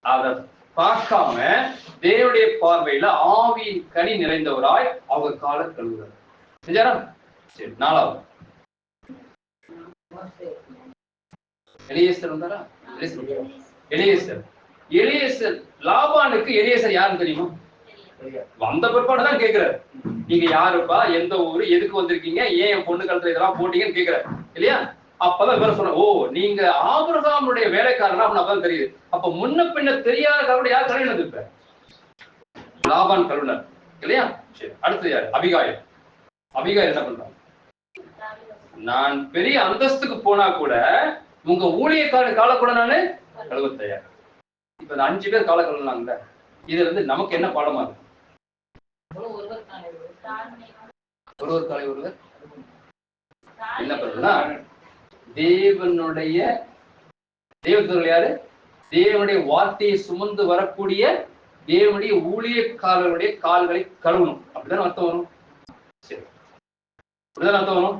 அதை பார்க்காம தேவனுடைய பார்வையில ஆவியின் கனி நிறைந்தவராய் அவங்க கால கழுவுறார். செஞ்சாரா? சரி, நாலாவது எலியேசர் வந்தாரா? எலியேசர். எலியேசர் லாபானுக்கு எலியேசர் யாருன்னு தெரியுமா? வந்த பிற்பாடுதான் கேட்கிறாரு, நீங்க யாருப்பா, எந்த ஊரு, எதுக்கு வந்திருக்கீங்க, ஏன் என் பொண்ணு கழுத்துல இதெல்லாம் போட்டீங்கன்னு கேட்கிறாரு இல்லையா? அப்பதான் இவர சொன்ன, ஓ நீங்க ஆபிரகாமுடைய வேலைக்காரனா அப்படின்னு அப்பதான் தெரியுது. அப்ப முன்ன பின்ன தெரியாத காரணம் யார் கழுவினது? இப்ப லாபான் கழுவினர் இல்லையா? சரி, அடுத்து யாரு? அபிகாயில். அபிகாயில் என்ன பண்றாங்க? நான் பெரிய அந்தஸ்துக்கு போனா கூட உங்க ஊழியக்காரன் கால கூட நானு கழுவ தயார். இப்ப இந்த 5 பேர் கால கழுவினாங்க. இதுல இருந்து நமக்கு என்ன பாடமா இருக்கு? ஒருவர் காலை ஒருவர் என்ன பண்ணுறா? தேவனுடைய தேவதூதர்கள் யாரு? தேவனுடைய வார்த்தையை சுமந்து வரக்கூடிய தேவனுடைய ஊழியக்காரர்களுடைய கால்களை கழுவணும். அப்படிதான் அர்த்தம் வரும். சரி, அப்படிதான் அர்த்தம் வரும்.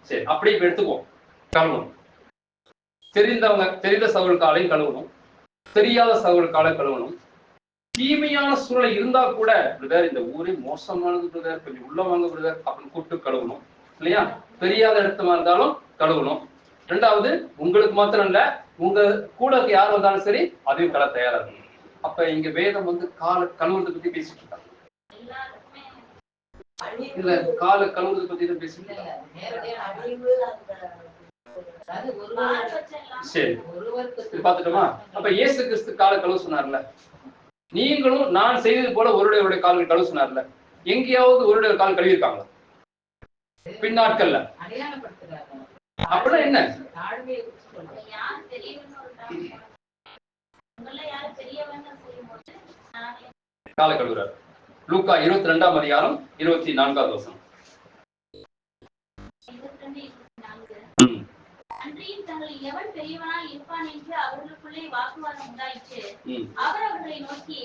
சரி, அப்படி இப்ப எடுத்துக்குவோம். கழுவணும். தெரிந்த சகோதரர் காலையும் கழுவணும், தெரியாத சகோதரர் காலை கழுவணும். தீமையான சூழ்நிலை இருந்தா கூட பிரதர் இந்த ஊரே மோசமானது பிரதர், கொஞ்சம் உள்ள வாங்க பிரதர் அப்படின்னு கூப்பிட்டு கழுவணும் இல்லையா? தெரியாத இடத்துல இருந்தாலும் கழுவணும். ரெண்டாவது, உங்களுக்கு மாத்திரம் இல்ல, உங்க கூட யார் வந்தாலும் சரி அதையும் கழுவ தயாரா இருக்கணும். அப்ப இங்க வேதம் கால கழுவுறதை பத்தி பேசிட்டு இருக்காங்க இல்ல? கால கழுவுறதை பத்தி தான் பேசிட்டு இருக்காங்க. சரி, இது பார்த்துட்டோமா? அப்ப இயேசு கிறிஸ்து காலை கழுவ சொன்னார்ல, நீங்களும் நான் செய்தது போல ஒருடைய கால்கள் கழுவ சொன்னார்ல. எங்கேயாவது ஒருடைய கால் கழுவி இருக்காங்களா பின்னாட்கள்ல? அப்படின்னா என்ன? காலை கழுவுறாரு. லூக்கா 22ஆம் அதிகாரம் 24வது வசனம். அன்றியும் தங்களில் எவன் பெரியவனாய் இருப்பான் என்று அவர்களுக்குள்ளே வாக்குவாதம் உண்டாயிற்று. அவர் அவர்களை நோக்கி,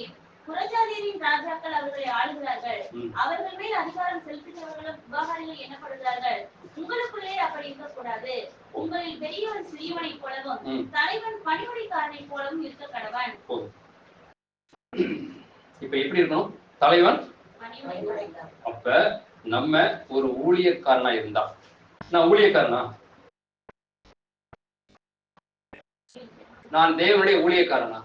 புறஜாதியரின் ராஜாக்கள் அவர்களை ஆளுகிறார்கள், அவர்கள் மேல் அதிகாரம் செலுத்துகிறவர்களும் உபகாரிகள் எண்ணப்படுகிறார்கள். உங்களுக்குள்ளே அப்படி இருக்கக்கூடாது. உங்களில் பெரியவன் சிறியவனை போலவும் தலைவன் பணிவுடைக்காரனை போலவும் இருக்க கடவன். இப்ப எப்படி இருக்கணும்? தலைவன். அப்ப நம்ம ஒரு ஊழியக்காரனா இருந்தா, நான் ஊழியக்காரனா, நான் தேவனுடைய ஊழியக்காரனா?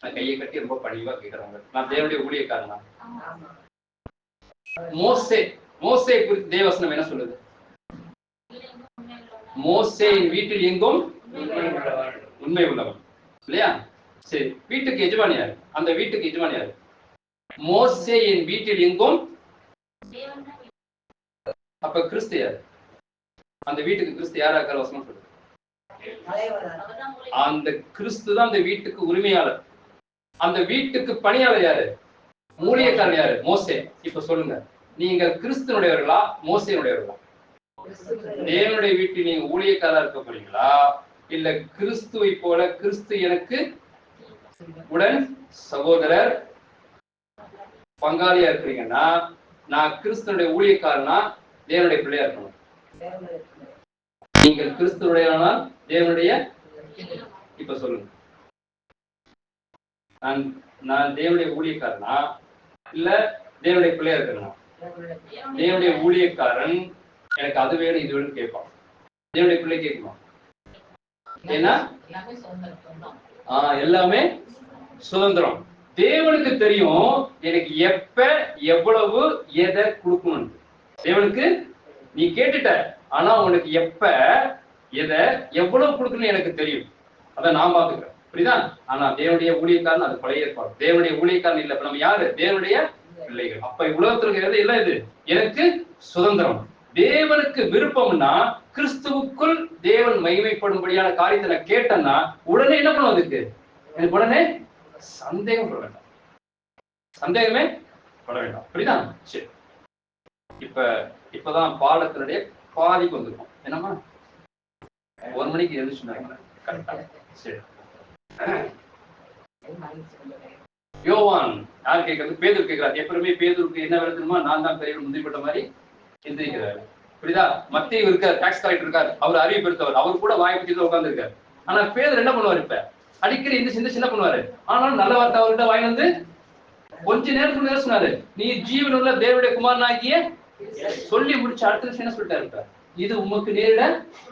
நான் கையை கட்டி ரொம்ப பணிவா கேட்கிறாங்க, நான் தேவனுடைய ஊழியக்காரனா? மோசே குறித்து தேவவசனம் என்ன சொல்லுது? மோசேயின் வீட்டில் எங்கும் உண்மை உள்ளவன், இல்லையா? சரி, வீட்டுக்கு எஜமானி யாரு? அந்த வீட்டுக்கு எஜமானி யாரு? மோசேயின் வீட்டில் எங்கும். அப்ப கிறிஸ்து யாரு? அந்த வீட்டுக்கு கிறிஸ்து யாரா இருக்காரு? வசனம் சொல்லுது. அந்த கிறிஸ்து தான் அந்த வீட்டுக்கு உரிமையாளர். அந்த வீட்டுக்கு பணியாளர் யாரு? ஊழியக்காரர் யாரு? மோசே. இப்ப சொல்லுங்க, நீங்க கிறிஸ்துனுடையவர்களா மோசேனுடையவர்களா? தேவனுடைய வீட்டில் நீங்க ஊழியக்காரா இருக்க போறீங்களா, இல்ல கிறிஸ்துவை போல கிறிஸ்து எனக்கு உடன் சகோதரர் பங்காளியா இருக்கிறீங்கன்னா, நான் கிறிஸ்துனுடைய ஊழியக்காரனா தேவனுடைய பிள்ளையா இருக்கணும்? நீங்கள் கிறிஸ்துவுடையவனா தேவனுடைய? இப்ப சொல்லுங்க, நான் தேவனுடைய ஊழியக்காரனா இல்ல தேவனுடைய பிள்ளையா இருக்கணும்? தேவனுடைய ஊழியக்காரன் எனக்கு அது வேணும் இது வேணும் கேட்பான். தேவனுடைய பிள்ளை கேட்குமா? ஏன்னா எல்லாமே சுதந்திரம். தேவனுக்கு தெரியும் எனக்கு எப்ப எவ்வளவு எதை கொடுக்கணும். தேவனுக்கு நீ கேட்டுட்ட, ஆனா உனக்கு எப்ப எதை எவ்வளவு கொடுக்கணும்னு எனக்கு தெரியும். அத நான் பாத்துக்கிறேன், புரியுதா? ஆனா தேவனுடைய ஊழியக்காரன் அது பழைய ஏற்பாடு. தேவனுடைய ஊழியக்காரன் இல்ல. இப்ப நம்ம யாரு? தேவனுடைய பிள்ளைகள். அப்ப உலகத்துல இருக்கிறது இல்ல, இது எனக்கு சுதந்திரம். தேவனுக்கு விருப்பம்னா கிறிஸ்துவுக்குள் தேவன் மகிமைப்படும்படியான காரியத்தை நான் கேட்டேன்னா உடனே என்ன பண்ணும்? அதுக்கு எனக்கு உடனே சந்தேகம் பட வேண்டாம், சந்தேகமே பட வேண்டாம், புரியுதா? சரி, இப்பதான் பாடத்தினுடைய பாதிக்கு வந்திருக்கும். என்னமா 1 மணிக்கு எழுந்துச்சுனாங்க கரெக்டா? சரி, யோவான் யார் கேட்கறது? பேதுரு கேட்கிறார். எப்பவுமே பேதுருக்கு என்ன வேலை தெரியுமா? நான் தான் பெரியவர் முந்திரிப்பட்ட மாதிரி எந்திரிக்கிறாரு, புரியுதா? மத்திய இருக்கார், டாக்ஸ் கலெக்டர் இருக்காரு, அவர் அறிவு பெருத்தவர், அவர் கூட வாய்ப்பு செய்து உட்கார்ந்து இருக்காரு. ஆனா பேதுரு என்ன பண்ணுவார்? இப்ப அடிக்கடி இந்த சின்ன பண்ணுவாரு. ஆனாலும் நல்ல வார்த்தை அவர்கிட்ட வாங்கி வந்து கொஞ்ச நேரத்துக்கு சொன்னாரு, நீ ஜீவன் உள்ள தேவனுடைய குமாரனாகிய சொல்லி முடிச்சு அடுத்த விஷயம் என்ன சொல்லிட்டாரு? இது உமக்கு நேரிட